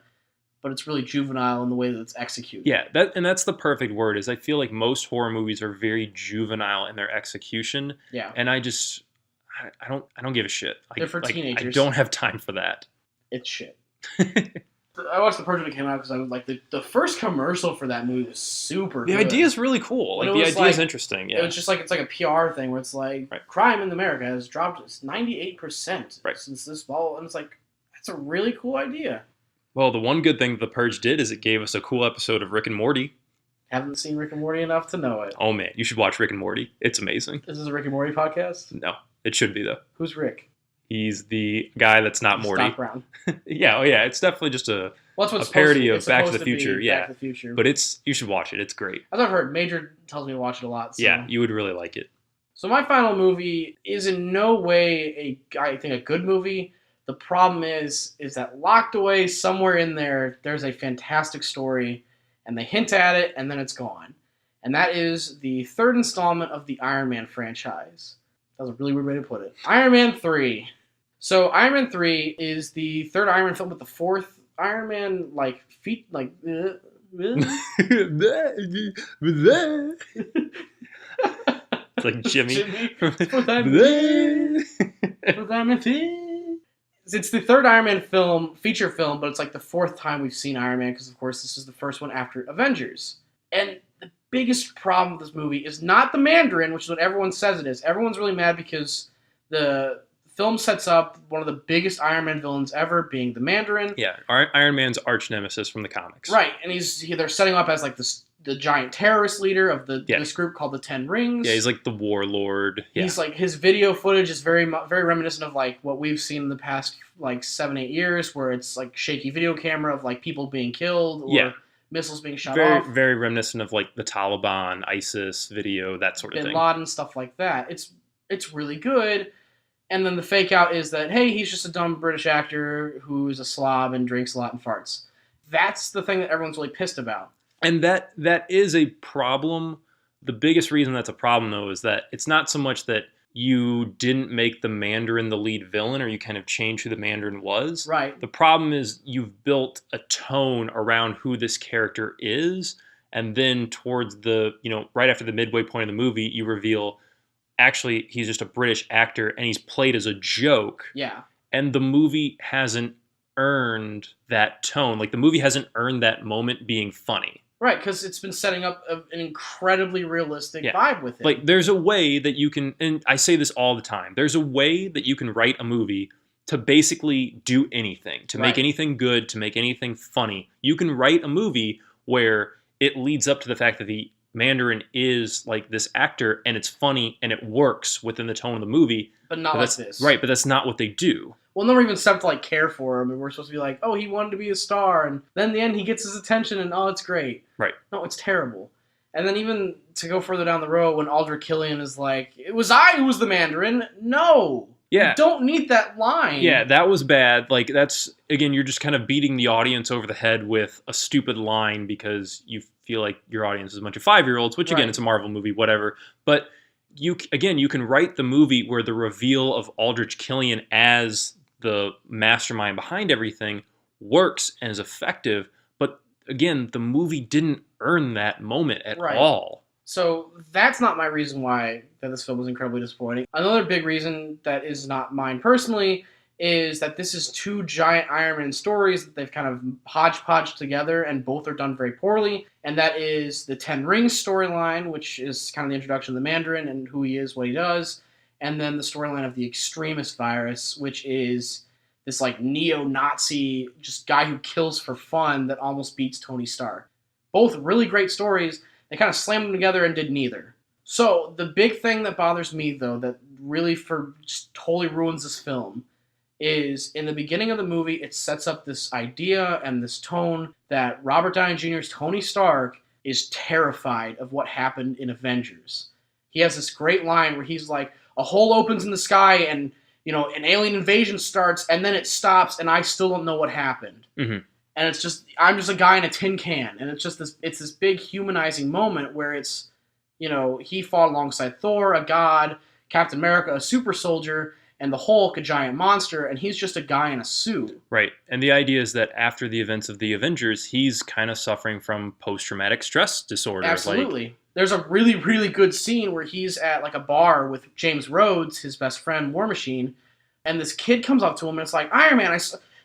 S2: but it's really juvenile in the way that it's executed.
S1: Yeah, that's the perfect word. Is I feel like most horror movies are very juvenile in their execution.
S2: Yeah.
S1: And I don't give a shit.
S2: They're for teenagers.
S1: I don't have time for that.
S2: It's shit. I watched The Purge when it came out because I was like, the first commercial for that movie was super good.
S1: The idea is really cool. Like, the idea is interesting. Yeah.
S2: It was just like, it's like a PR thing where it's like, crime in America has dropped 98% since this fall. And it's like, that's a really cool idea.
S1: Well, the one good thing The Purge did is it gave us a cool episode of Rick and Morty.
S2: Haven't seen Rick and Morty enough to know it.
S1: Oh, man. You should watch Rick and Morty. It's amazing.
S2: Is this a Rick and Morty podcast?
S1: No. It should be, though.
S2: Who's Rick?
S1: He's the guy that's not Morty.
S2: Doc Brown.
S1: Yeah. It's definitely just a parody of Back to the Future. Yeah.
S2: Back to the Future.
S1: But you should watch it. It's great.
S2: As I've heard, Major tells me to watch it a lot. So.
S1: Yeah, you would really like it.
S2: So my final movie is in no way I think a good movie. The problem is that locked away somewhere in there's a fantastic story, and they hint at it, and then it's gone. And that is the third installment of the Iron Man franchise. That was a really weird way to put it. Iron Man 3. So Iron Man 3 is the third Iron Man film, but the fourth Iron Man, like, feet, like...
S1: It's like Jimmy.
S2: It's the third Iron Man film, feature film, but it's like the fourth time we've seen Iron Man because, of course, this is the first one after Avengers. And the biggest problem with this movie is not the Mandarin, which is what everyone says it is. Everyone's really mad because the film sets up one of the biggest Iron Man villains ever, being the Mandarin.
S1: Yeah, Iron Man's arch nemesis from the comics.
S2: Right, and they're setting up as like the giant terrorist leader of this group called the Ten Rings.
S1: Yeah, he's like the warlord. Yeah.
S2: He's like, his video footage is very reminiscent of like what we've seen in the past like 7-8 years, where it's like shaky video camera of like people being killed or missiles being shot off.
S1: Very reminiscent of like the Taliban, ISIS video, that sort of thing.
S2: Bin Laden, stuff like that. It's really good. And then the fake out is that, hey, he's just a dumb British actor who's a slob and drinks a lot and farts. That's the thing that everyone's really pissed about.
S1: And that is a problem. The biggest reason that's a problem, though, is that it's not so much that you didn't make the Mandarin the lead villain or you kind of changed who the Mandarin was.
S2: Right.
S1: The problem is you've built a tone around who this character is, and then towards right after the midway point of the movie, you reveal, actually, he's just a British actor and he's played as a joke.
S2: Yeah.
S1: And the movie hasn't earned that tone. Like, the movie hasn't earned that moment being funny.
S2: Right, because it's been setting up an incredibly realistic vibe with it.
S1: Like, there's a way that you can, and I say this all the time, there's a way that you can write a movie to basically do anything, to make anything good, to make anything funny. You can write a movie where it leads up to the fact that the Mandarin is like this actor and it's funny and it works within the tone of the movie.
S2: But not like this.
S1: Right, but that's not what they do.
S2: We'll never even stop to like care for him, and we're supposed to be like, oh, he wanted to be a star, and then in the end he gets his attention, and oh, it's great.
S1: Right.
S2: No, it's terrible. And then even to go further down the road, when Aldrich Killian is like, it was I who was the Mandarin. No.
S1: Yeah.
S2: You don't need that line.
S1: Yeah, that was bad. Like, that's, again, you're just kind of beating the audience over the head with a stupid line because you feel like your audience is a bunch of 5-year-olds, which, again, it's a Marvel movie, whatever. But, you can write the movie where the reveal of Aldrich Killian as the mastermind behind everything works and is effective. But, again, the movie didn't earn that moment at all.
S2: So that's not my reason why that this film was incredibly disappointing. Another big reason that is not mine personally is that this is two giant Iron Man stories that they've kind of hodgepodged together, and both are done very poorly. And that is the Ten Rings storyline, which is kind of the introduction of the Mandarin and who he is, what he does. And then the storyline of the Extremist virus, which is this like neo-Nazi just guy who kills for fun that almost beats Tony Stark. Both really great stories. They kind of slammed them together and did neither. So the big thing that bothers me, though, that really just totally ruins this film, is in the beginning of the movie, it sets up this idea and this tone that Robert Downey Jr.'s Tony Stark is terrified of what happened in Avengers. He has this great line where he's like, a hole opens in the sky and, an alien invasion starts, and then it stops, and I still don't know what happened.
S1: Mm-hmm.
S2: And it's just, I'm just a guy in a tin can. And it's just this big humanizing moment where it's, he fought alongside Thor, a god, Captain America, a super soldier, and the Hulk, a giant monster, and he's just a guy in a suit. Right.
S1: And the idea is that after the events of the Avengers, he's kind of suffering from post-traumatic stress disorder.
S2: Absolutely. There's a really, really good scene where he's at like a bar with James Rhodes, his best friend, War Machine, and this kid comes up to him and it's like, Iron Man,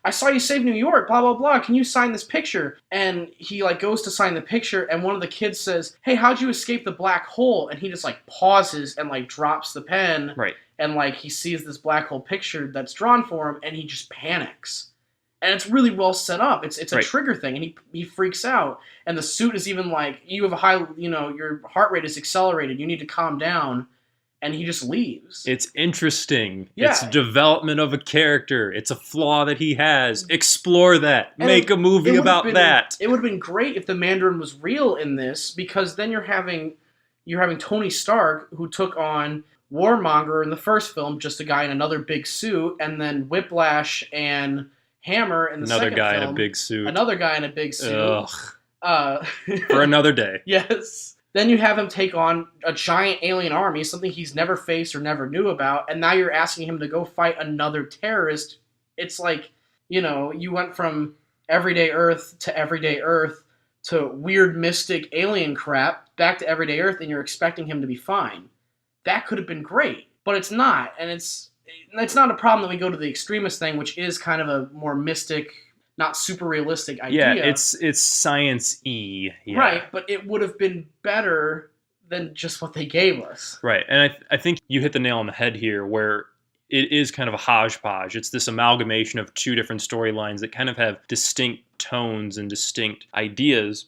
S2: I saw you save New York, blah, blah, blah. Can you sign this picture? And he goes to sign the picture, and one of the kids says, hey, how'd you escape the black hole? And he just pauses and drops the pen.
S1: Right.
S2: And he sees this black hole picture that's drawn for him, and he just panics. And it's really well set up. It's a trigger thing, and he freaks out. And the suit is even you have a high, your heart rate is accelerated. You need to calm down. And he just leaves.
S1: It's interesting.
S2: Yeah.
S1: It's development of a character. It's a flaw that he has. Explore that.
S2: And
S1: make a movie about that.
S2: It would have been great if the Mandarin was real in this, because then you're having Tony Stark, who took on Warmonger in the first film, just a guy in another big suit, and then Whiplash and Hammer in the second film.
S1: Another guy in a big suit.
S2: Another guy in a big suit.
S1: Ugh. For another day.
S2: Yes. Then you have him take on a giant alien army, something he's never faced or never knew about, and now you're asking him to go fight another terrorist. It's you went from everyday Earth to weird mystic alien crap back to everyday Earth, and you're expecting him to be fine. That could have been great, but it's not, and it's not a problem that we go to the extremist thing, which is kind of a more mystic, not super realistic idea.
S1: Yeah, it's science-y. Yeah.
S2: Right, but it would have been better than just what they gave us.
S1: Right, and I think you hit the nail on the head here, where it is kind of a hodgepodge. It's this amalgamation of two different storylines that kind of have distinct tones and distinct ideas,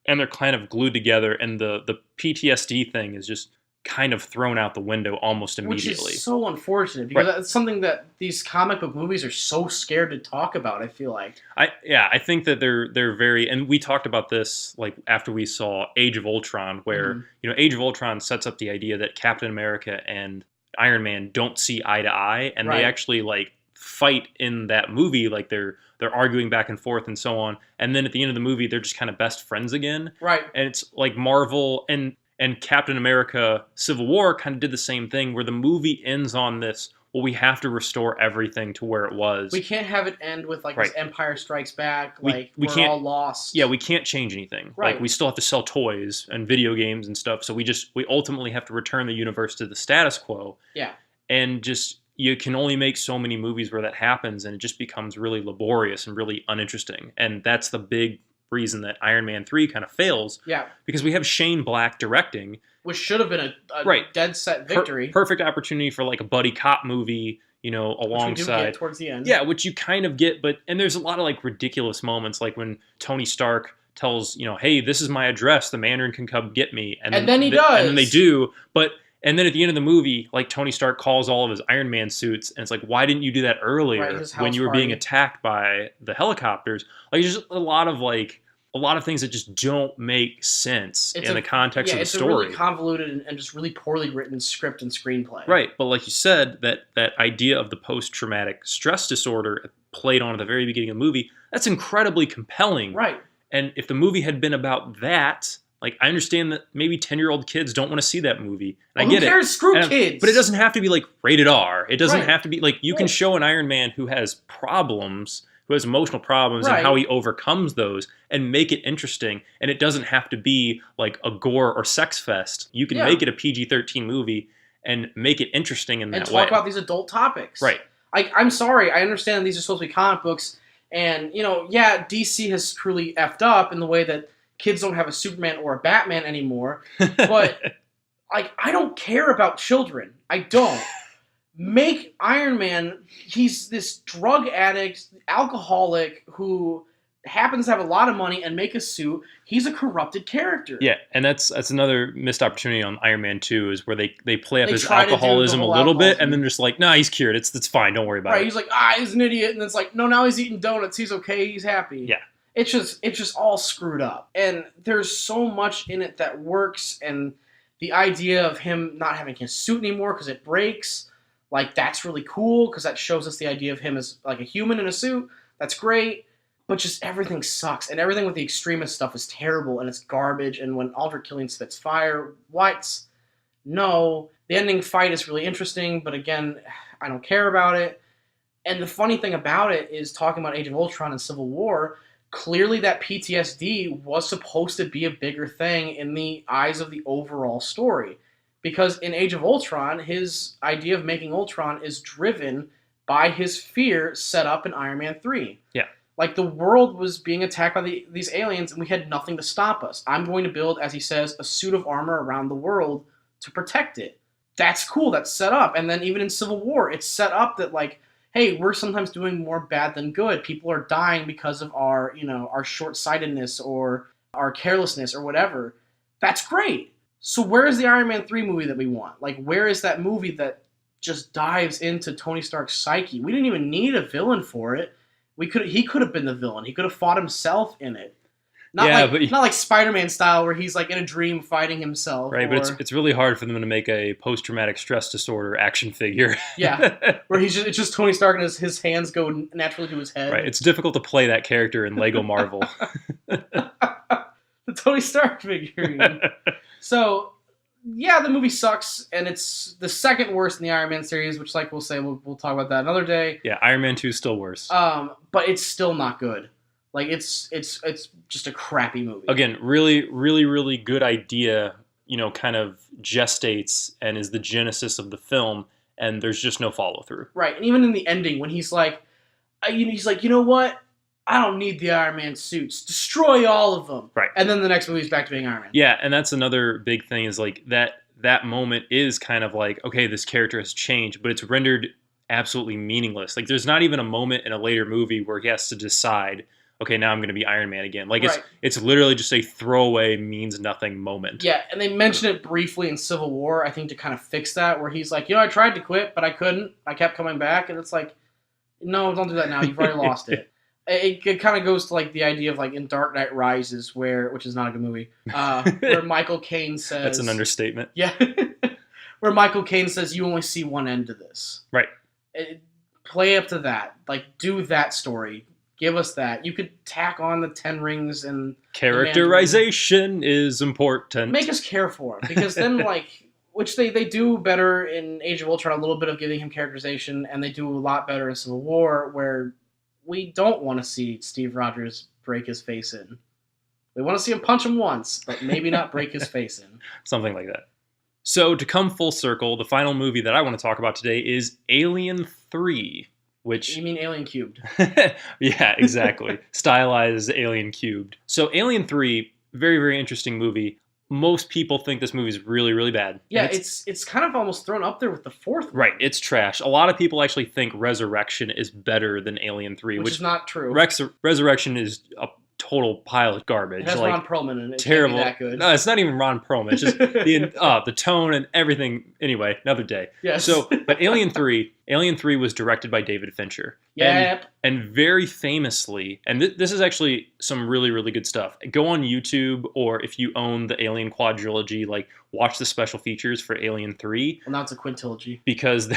S1: and they're kind of glued together, and the PTSD thing is just kind of thrown out the window almost immediately.
S2: Which is so unfortunate, because that's something that these comic book movies are so scared to talk about, I feel like.
S1: I think that they're very, and we talked about this after we saw Age of Ultron, where Age of Ultron sets up the idea that Captain America and Iron Man don't see eye to eye, and they actually fight in that movie, they're arguing back and forth and so on, and then at the end of the movie they're just kind of best friends again.
S2: Right.
S1: And it's like Marvel and Captain America Civil War kind of did the same thing, where the movie ends on this, well, we have to restore everything to where it was.
S2: We can't have it end with this Empire Strikes Back, we're all lost.
S1: Yeah, we can't change anything.
S2: Right.
S1: We still have to sell toys and video games and stuff, so we ultimately have to return the universe to the status quo.
S2: Yeah.
S1: And you can only make so many movies where that happens, and it just becomes really laborious and really uninteresting. And that's the big reason that Iron Man 3 kind of fails.
S2: Yeah.
S1: Because we have Shane Black directing.
S2: Which should have been a dead set victory.
S1: Perfect opportunity for a buddy cop movie, alongside.
S2: Which we do get towards the end.
S1: Yeah, which you kind of get, and there's a lot of ridiculous moments, like when Tony Stark tells, hey, this is my address, the Mandarin can come get me. And
S2: then he does.
S1: And then they do, but And then at the end of the movie, like Tony Stark calls all of his Iron Man suits, and it's like, why didn't you do that earlier
S2: his
S1: when
S2: house
S1: you were being
S2: party.
S1: attacked by the helicopters? Like, there's just a lot of things that just don't make sense in the context of the story.
S2: It's a really convoluted and just really poorly written script and screenplay.
S1: Right, but like you said, that idea of the post-traumatic stress disorder played on at the very beginning of the movie, that's incredibly compelling.
S2: Right.
S1: And if the movie had been about that, like, I understand that maybe 10-year-old kids don't want to see that movie. And I get
S2: who cares?
S1: it.
S2: Screw kids.
S1: But it doesn't have to be, like, rated R. It doesn't
S2: Right.
S1: have to be, like, you can show an Iron Man who has problems, who has emotional problems, and how he overcomes those, and make it interesting. And it doesn't have to be, like, a gore or sex fest. You can make it a PG-13 movie and make it interesting in that way.
S2: And talk about these adult topics.
S1: Right.
S2: I'm sorry. I understand these are supposed to be comic books. And, DC has truly effed up in the way that kids don't have a Superman or a Batman anymore. But, I don't care about children. I don't. Make Iron Man, he's this drug addict, alcoholic who happens to have a lot of money and make a suit. He's a corrupted character.
S1: Yeah, and that's another missed opportunity on Iron Man 2 is where they play up
S2: They
S1: his
S2: try to do
S1: alcoholism
S2: the
S1: a
S2: whole
S1: little bit,
S2: alcoholism.
S1: and then just like, nah, he's cured. It's fine. Don't worry about it.
S2: He's like, he's an idiot, and it's like, no, now he's eating donuts. He's okay. He's happy.
S1: Yeah.
S2: It's just all screwed up. And there's so much in it that works, and the idea of him not having his suit anymore because it breaks, like, that's really cool because that shows us the idea of him as, like, a human in a suit. That's great. But just everything sucks, and everything with the extremist stuff is terrible, and it's garbage, and when Aldrich Killian spits fire, no. The ending fight is really interesting, but again, I don't care about it. And the funny thing about it is, talking about Age of Ultron and Civil War, clearly that PTSD was supposed to be a bigger thing in the eyes of the overall story. Because in Age of Ultron, his idea of making Ultron is driven by his fear set up in Iron Man 3.
S1: Yeah.
S2: Like, the world was being attacked by these aliens, and we had nothing to stop us. I'm going to build, as he says, a suit of armor around the world to protect it. That's cool. That's set up. And then even in Civil War, it's set up that, like, hey, we're sometimes doing more bad than good. People are dying because of our short-sightedness or our carelessness or whatever. That's great. So where is the Iron Man 3 movie that we want? Like, where is that movie that just dives into Tony Stark's psyche? We didn't even need a villain for it. He could have been the villain. He could have fought himself in it. Not like Spider-Man style where he's like in a dream fighting himself.
S1: Right, but it's really hard for them to make a post-traumatic stress disorder action figure.
S2: Yeah, where it's just Tony Stark and his hands go naturally to his head.
S1: Right, it's difficult to play that character in Lego Marvel.
S2: The Tony Stark figurine. So, yeah, the movie sucks, and it's the second worst in the Iron Man series, which, like we'll say, we'll talk about that another day.
S1: Yeah, Iron Man 2 is still worse.
S2: But it's still not good. Like, it's just a crappy movie.
S1: Again, really, really, really good idea, kind of gestates and is the genesis of the film, and there's just no follow-through.
S2: Right, and even in the ending, when he's like, you know what? I don't need the Iron Man suits. Destroy all of them.
S1: Right.
S2: And then the next movie's back to being Iron Man.
S1: Yeah, and that's another big thing is like that moment is kind of like, okay, this character has changed, but it's rendered absolutely meaningless. Like, there's not even a moment in a later movie where he has to decide, okay, now I'm going to be Iron Man again. Like, it's literally just a throwaway, means nothing moment.
S2: Yeah, and they mention it briefly in Civil War, I think, to kind of fix that, where he's like, I tried to quit, but I couldn't. I kept coming back, and it's like, no, don't do that now. You've already lost it. It kind of goes to, like, the idea of, like, in Dark Knight Rises, which is not a good movie, where Michael Caine says...
S1: That's an understatement.
S2: Yeah. Where Michael Caine says, you only see one end to this.
S1: Right.
S2: Play up to that. Like, do that story. Give us that. You could tack on the 10 rings and...
S1: Characterization is important.
S2: Make us care for him. Because then, like... Which they do better in Age of Ultron, a little bit of giving him characterization, and they do a lot better in Civil War, where... We don't want to see Steve Rogers break his face in. We want to see him punch him once, but maybe not break his face in.
S1: Something like that. So, to come full circle, the final movie that I want to talk about today is Alien 3, which...
S2: You mean Alien Cubed?
S1: Yeah, exactly. Stylized Alien Cubed. So, Alien 3, very, very interesting movie. Most people think this movie is really, really bad.
S2: Yeah, it's kind of almost thrown up there with the fourth one.
S1: Right, it's trash. A lot of people actually think Resurrection is better than Alien 3.
S2: Which is not true.
S1: Resurrection is a total pile of garbage.
S2: It has
S1: like
S2: Ron Perlman in it.
S1: terrible.
S2: It can't be that good.
S1: No, it's not even Ron Perlman. It's just the tone and everything. Anyway, another day.
S2: Yes.
S1: So, but Alien 3 was directed by David Fincher.
S2: Yep.
S1: And very famously, and this is actually some really, really good stuff. Go on YouTube, or if you own the Alien quadrilogy, like watch the special features for Alien 3.
S2: Well, now it's a quintilogy.
S1: Because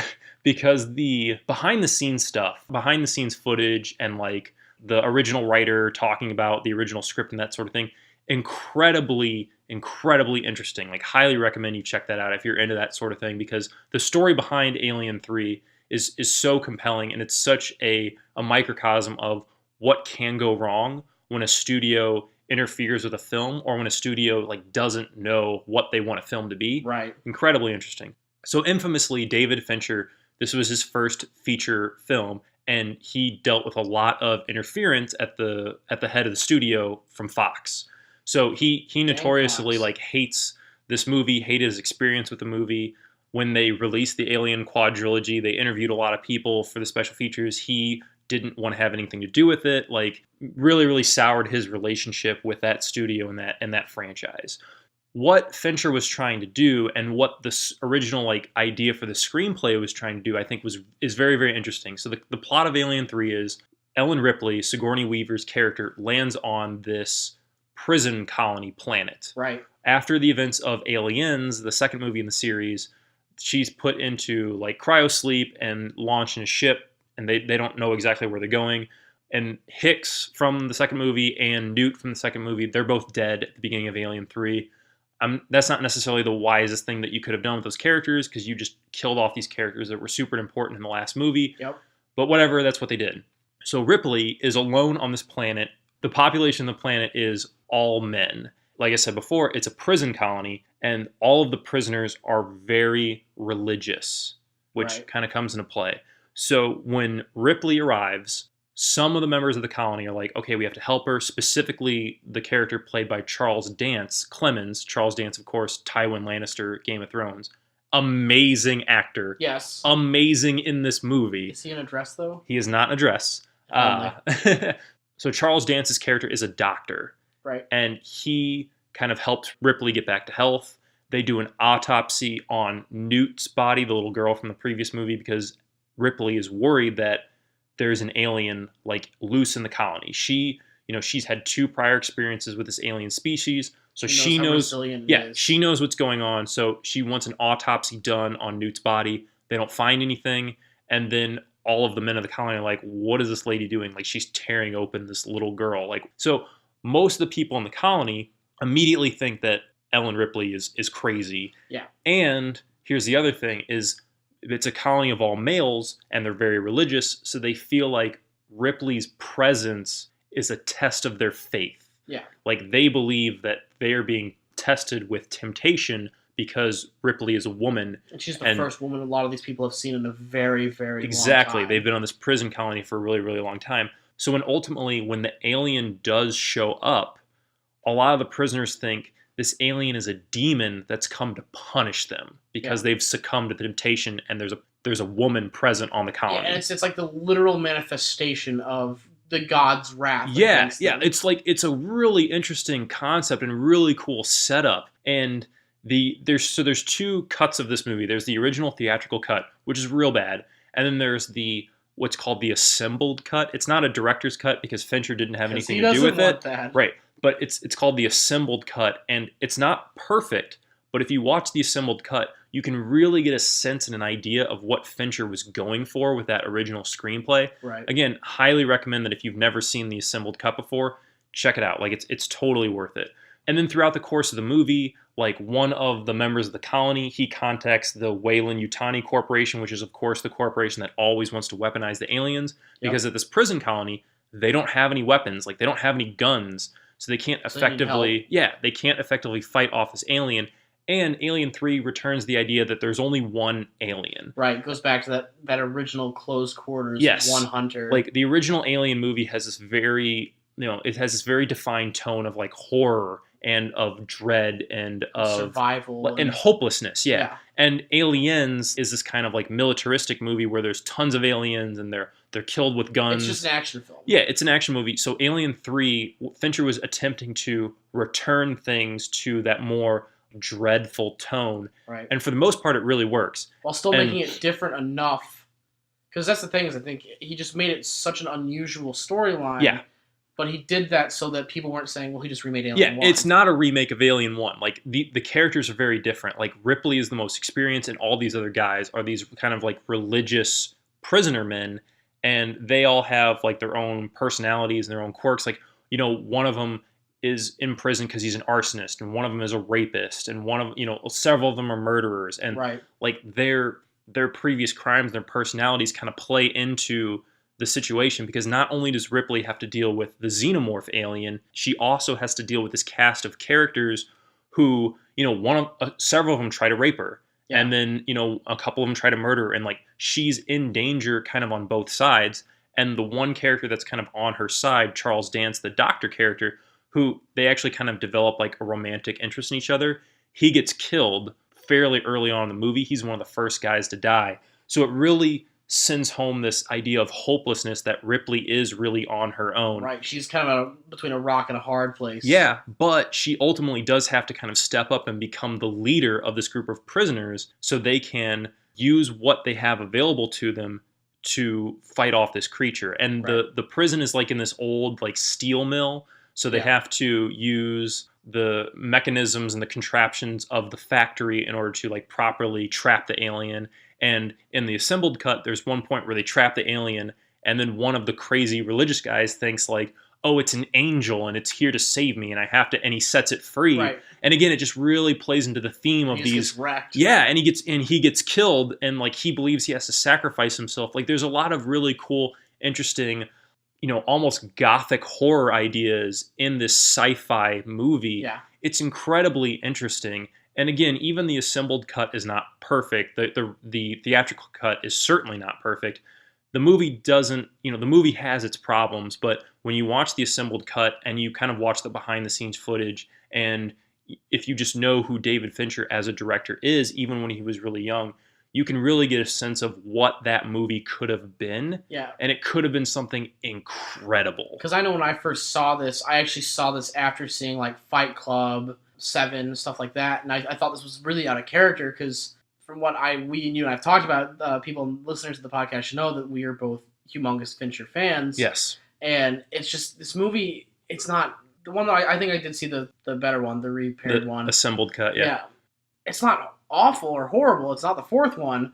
S1: the behind the scenes stuff, behind the scenes footage, and like the original writer talking about the original script and that sort of thing, incredibly interesting. Like, highly recommend you check that out if you're into that sort of thing, because the story behind Alien 3 is so compelling, and it's such a microcosm of what can go wrong when a studio interferes with a film, or when a studio like doesn't know what they want a film to be.
S2: Right.
S1: Incredibly interesting. So infamously, David Fincher, this was his first feature film, and he dealt with a lot of interference at the head of the studio from Fox. So he notoriously like hates this movie, hated his experience with the movie. When they released the Alien quadrilogy, they interviewed a lot of people for the special features. He didn't want to have anything to do with it. Like, really, really soured his relationship with that studio and that franchise. What Fincher was trying to do, and what this original like idea for the screenplay was trying to do, I think is very, very interesting. So the plot of Alien 3 is Ellen Ripley, Sigourney Weaver's character, lands on this prison colony planet.
S2: Right.
S1: After the events of Aliens, the second movie in the series, she's put into like cryosleep and launched in a ship, and they don't know exactly where they're going. And Hicks from the second movie and Newt from the second movie, they're both dead at the beginning of Alien 3. That's not necessarily the wisest thing that you could have done with those characters, because you just killed off these characters that were super important in the last movie.
S2: Yep.
S1: But whatever, that's what they did. So Ripley is alone on this planet. The population of the planet is all men. Like I said before, it's a prison colony, and all of the prisoners are very religious, which kind of comes into play. So when Ripley arrives, some of the members of the colony are like, okay, we have to help her. Specifically, the character played by Charles Dance, Clemens. Charles Dance, of course, Tywin Lannister, Game of Thrones. Amazing actor.
S2: Yes.
S1: Amazing in this movie.
S2: Is he in a dress, though?
S1: He is not in a dress. So Charles Dance's character is a doctor.
S2: Right.
S1: And he kind of helped Ripley get back to health. They do an autopsy on Newt's body, the little girl from the previous movie, because Ripley is worried that there's an alien like loose in the colony. She's had 2 prior experiences with this alien species, so she knows she knows what's going on. So she wants an autopsy done on Newt's body. They don't find anything, and then all of the men of the colony are like, what is this lady doing? Like, she's tearing open this little girl. Like, so most of the people in the colony immediately think that Ellen Ripley is crazy.
S2: Yeah.
S1: And here's the other thing is, it's a colony of all males, and they're very religious, so they feel like Ripley's presence is a test of their faith.
S2: Yeah.
S1: Like, they believe that they are being tested with temptation because Ripley is a woman.
S2: And she's the first woman a lot of these people have seen in a very, very
S1: exactly.
S2: long time.
S1: They've been on this prison colony for a really, really long time. So when the alien does show up, a lot of the prisoners think this alien is a demon that's come to punish them because they've succumbed to the temptation, and there's a woman present on the colony.
S2: Yeah, and it's like the literal manifestation of the god's wrath.
S1: Yeah. It's a really interesting concept and really cool setup. And there's 2 cuts of this movie. There's the original theatrical cut, which is real bad, and then there's what's called the assembled cut. It's not a director's cut because Fincher didn't have anything to do with it. Right. But it's called the assembled cut, and it's not perfect, but if you watch the assembled cut, you can really get a sense and an idea of what Fincher was going for with that original screenplay.
S2: Right.
S1: Again, highly recommend that if you've never seen the assembled cut before, check it out. Like, it's totally worth it. And then throughout the course of the movie, like, one of the members of the colony, he contacts the Weyland-Yutani Corporation, which is, of course, the corporation that always wants to weaponize the aliens, because at this prison colony, they don't have any weapons. Like, they don't have any guns. So they can't effectively, fight off this alien. And Alien 3 returns the idea that there's only one alien.
S2: Right, it goes back to that original close quarters, one hunter.
S1: Like, the original Alien movie has this very, it has this very defined tone of like horror and of dread and of
S2: survival
S1: and hopelessness. Yeah.
S2: Yeah.
S1: And Aliens is this kind of like militaristic movie where there's tons of aliens and they're killed with guns.
S2: It's just an action film.
S1: Yeah, it's an action movie. So Alien 3, Fincher was attempting to return things to that more dreadful tone.
S2: Right.
S1: And for the most part, it really works.
S2: While still making it different enough. Because that's the thing is I think he just made it such an unusual storyline.
S1: Yeah.
S2: But he did that so that people weren't saying, well, he just remade Alien 1.
S1: Yeah, it's not a remake of Alien 1. Like, the characters are very different. Like, Ripley is the most experienced, and all these other guys are these kind of, like, religious prisoner men, and they all have, like, their own personalities and their own quirks. Like, you know, one of them is in prison because he's an arsonist, and one of them is a rapist, and one of, you know, several of them are murderers. And, like, their previous crimes, their personalities kind of play into the situation, because not only does Ripley have to deal with the xenomorph alien, she also has to deal with this cast of characters who, you know, several of them try to rape her, and then, you know, a couple of them try to murder her, and like she's in danger kind of on both sides. And the one character that's kind of on her side, Charles Dance, the doctor character, who they actually kind of develop like a romantic interest in each other, he gets killed fairly early on in the movie. He's one of the first guys to die. So it really sends home this idea of hopelessness that Ripley is really on her own.
S2: Right, she's kind of between a rock and a hard place.
S1: Yeah, but she ultimately does have to kind of step up and become the leader of this group of prisoners so they can use what they have available to them to fight off this creature. And the prison is like in this old like steel mill, so they have to use the mechanisms and the contraptions of the factory in order to like properly trap the alien. And in the assembled cut, there's one point where they trap the alien, and then one of the crazy religious guys thinks like, oh, it's an angel and it's here to save me, and I have to, and he sets it free.
S2: Right.
S1: And again, it just really plays into the theme of these.
S2: Gets wrecked.
S1: Yeah, and he gets killed, and like he believes he has to sacrifice himself. Like there's a lot of really cool, interesting, you know, almost gothic horror ideas in this sci-fi movie.
S2: Yeah.
S1: It's incredibly interesting. And again, even the assembled cut is not perfect. The theatrical cut is certainly not perfect. The movie doesn't, you know, the movie has its problems, but when you watch the assembled cut and you kind of watch the behind the scenes footage, and if you just know who David Fincher as a director is, even when he was really young, you can really get a sense of what that movie could have been.
S2: Yeah.
S1: And it could have been something incredible.
S2: Because I know when I first saw this, I actually saw this after seeing like Fight Club, Seven, stuff like that, and I thought this was really out of character because from what we and you and I've talked about, people listeners to the podcast should know that we are both humongous Fincher fans.
S1: Yes.
S2: And it's just this movie. It's not the one that I think I did see the better one, the repaired one,
S1: assembled cut. Yeah.
S2: It's not awful or horrible. It's not the fourth one,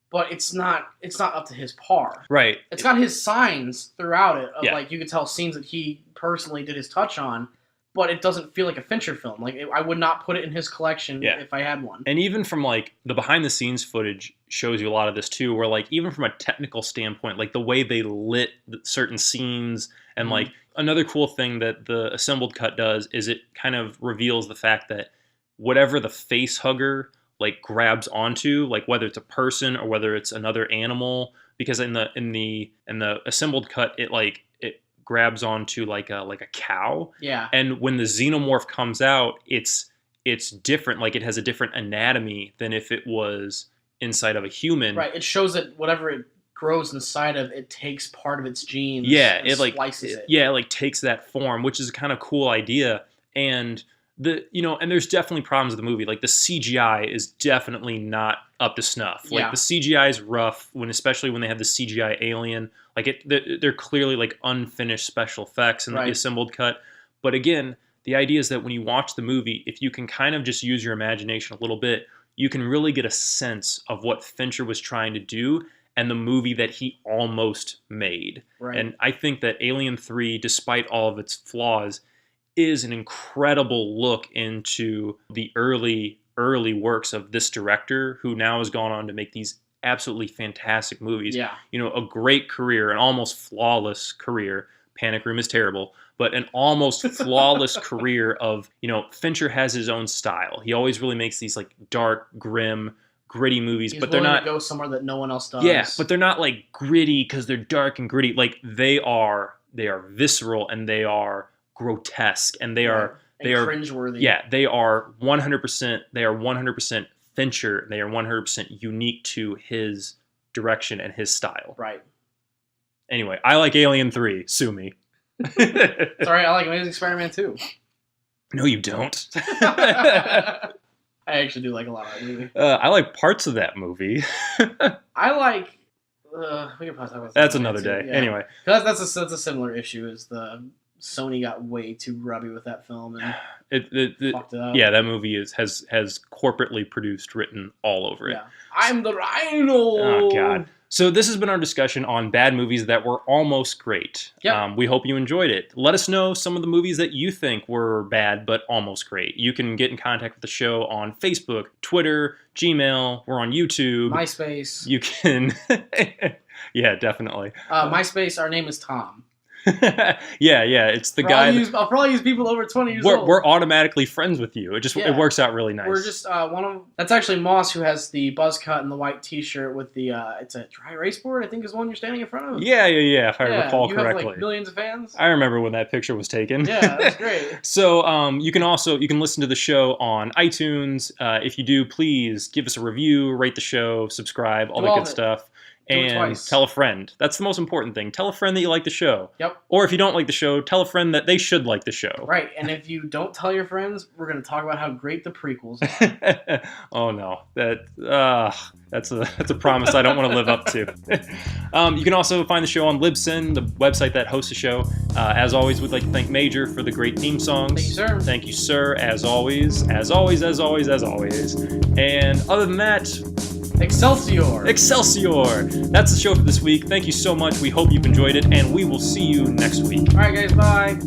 S2: but it's not up to his par.
S1: Right.
S2: It's got his signs throughout it of like you could tell scenes that he personally did his touch on. But it doesn't feel like a Fincher film. Like I would not put it in his collection if I had one.
S1: And even from like the behind the scenes footage shows you a lot of this too, where like even from a technical standpoint, like the way they lit certain scenes, and like another cool thing that the assembled cut does is it kind of reveals the fact that whatever the face hugger like grabs onto, like whether it's a person or whether it's another animal, because in the assembled cut it grabs onto like a cow.
S2: Yeah.
S1: And when the xenomorph comes out, it's different. Like it has a different anatomy than if it was inside of a human.
S2: Right. It shows that whatever it grows inside of, it takes part of its genes.
S1: Yeah.
S2: And
S1: it like
S2: slices it.
S1: Yeah. It like takes that form, which is a kind of cool idea. And and there's definitely problems with the movie. Like the CGI is definitely not up to snuff. Like the CGI is rough especially when they have the CGI alien. Like they're clearly like unfinished special effects in the assembled cut. But again, the idea is that when you watch the movie, if you can kind of just use your imagination a little bit, you can really get a sense of what Fincher was trying to do and the movie that he almost made.
S2: Right.
S1: And I think that Alien 3, despite all of its flaws, is an incredible look into the early works of this director, who now has gone on to make these absolutely fantastic movies.
S2: Yeah.
S1: You know, a great career, an almost flawless career. Panic Room is terrible, but an almost flawless career of, you know, Fincher has his own style. He always really makes these like dark, grim, gritty movies, but they're not
S2: to go somewhere that no one else does.
S1: Yeah, but they're not like gritty because they're dark and gritty. Like they are visceral, and they are grotesque, and they are They are
S2: cringeworthy.
S1: Yeah, they are 100%. They are 100% Fincher. They are 100% unique to his direction and his style.
S2: Right.
S1: Anyway, I like Alien 3. Sue me.
S2: Sorry, I like Amazing Spider-Man 2.
S1: No, you don't.
S2: I actually do like a lot of that movie.
S1: I like parts of that movie.
S2: I like. We can probably talk about
S1: That's another day.
S2: Yeah.
S1: Anyway,
S2: that's a similar issue. Is the Sony got way too grubby with that film and fucked it up.
S1: Yeah, that movie has corporately produced, written all over it.
S2: Yeah. I'm the Rhino.
S1: Oh God. So this has been our discussion on bad movies that were almost great.
S2: Yep.
S1: We hope you enjoyed it. Let us know some of the movies that you think were bad but almost great. You can get in contact with the show on Facebook, Twitter, Gmail. We're on YouTube.
S2: MySpace.
S1: You can... Yeah, definitely.
S2: MySpace, our name is Tom.
S1: yeah, it's the guy.
S2: I'll probably use people over 20 years old.
S1: We're automatically friends with you. It works out really nice.
S2: We're just that's actually Moss, who has the buzz cut and the white T-shirt with the it's a dry erase board, I think is the one you're standing in front of.
S1: Yeah. If I recall
S2: you
S1: correctly.
S2: Have like millions of fans.
S1: I remember when that picture was taken.
S2: Yeah, that's great.
S1: So you can listen to the show on iTunes. If you do, please give us a review, rate the show, subscribe, all that good stuff. And tell a friend. That's the most important thing. Tell a friend that you like the show.
S2: Yep.
S1: Or if you don't like the show, tell a friend that they should like the show.
S2: Right. And if you don't tell your friends, we're going to talk about how great the prequels
S1: are. Oh no, that's a promise I don't want to live up to. You can also find the show on Libsyn, the website that hosts the show. As always, we'd like to thank Major for the great theme songs.
S2: Thank you, sir.
S1: Thank you, sir. As always. And other than that.
S2: Excelsior!
S1: That's the show for this week. Thank you so much. We hope you've enjoyed it, and we will see you next week.
S2: All right, guys. Bye.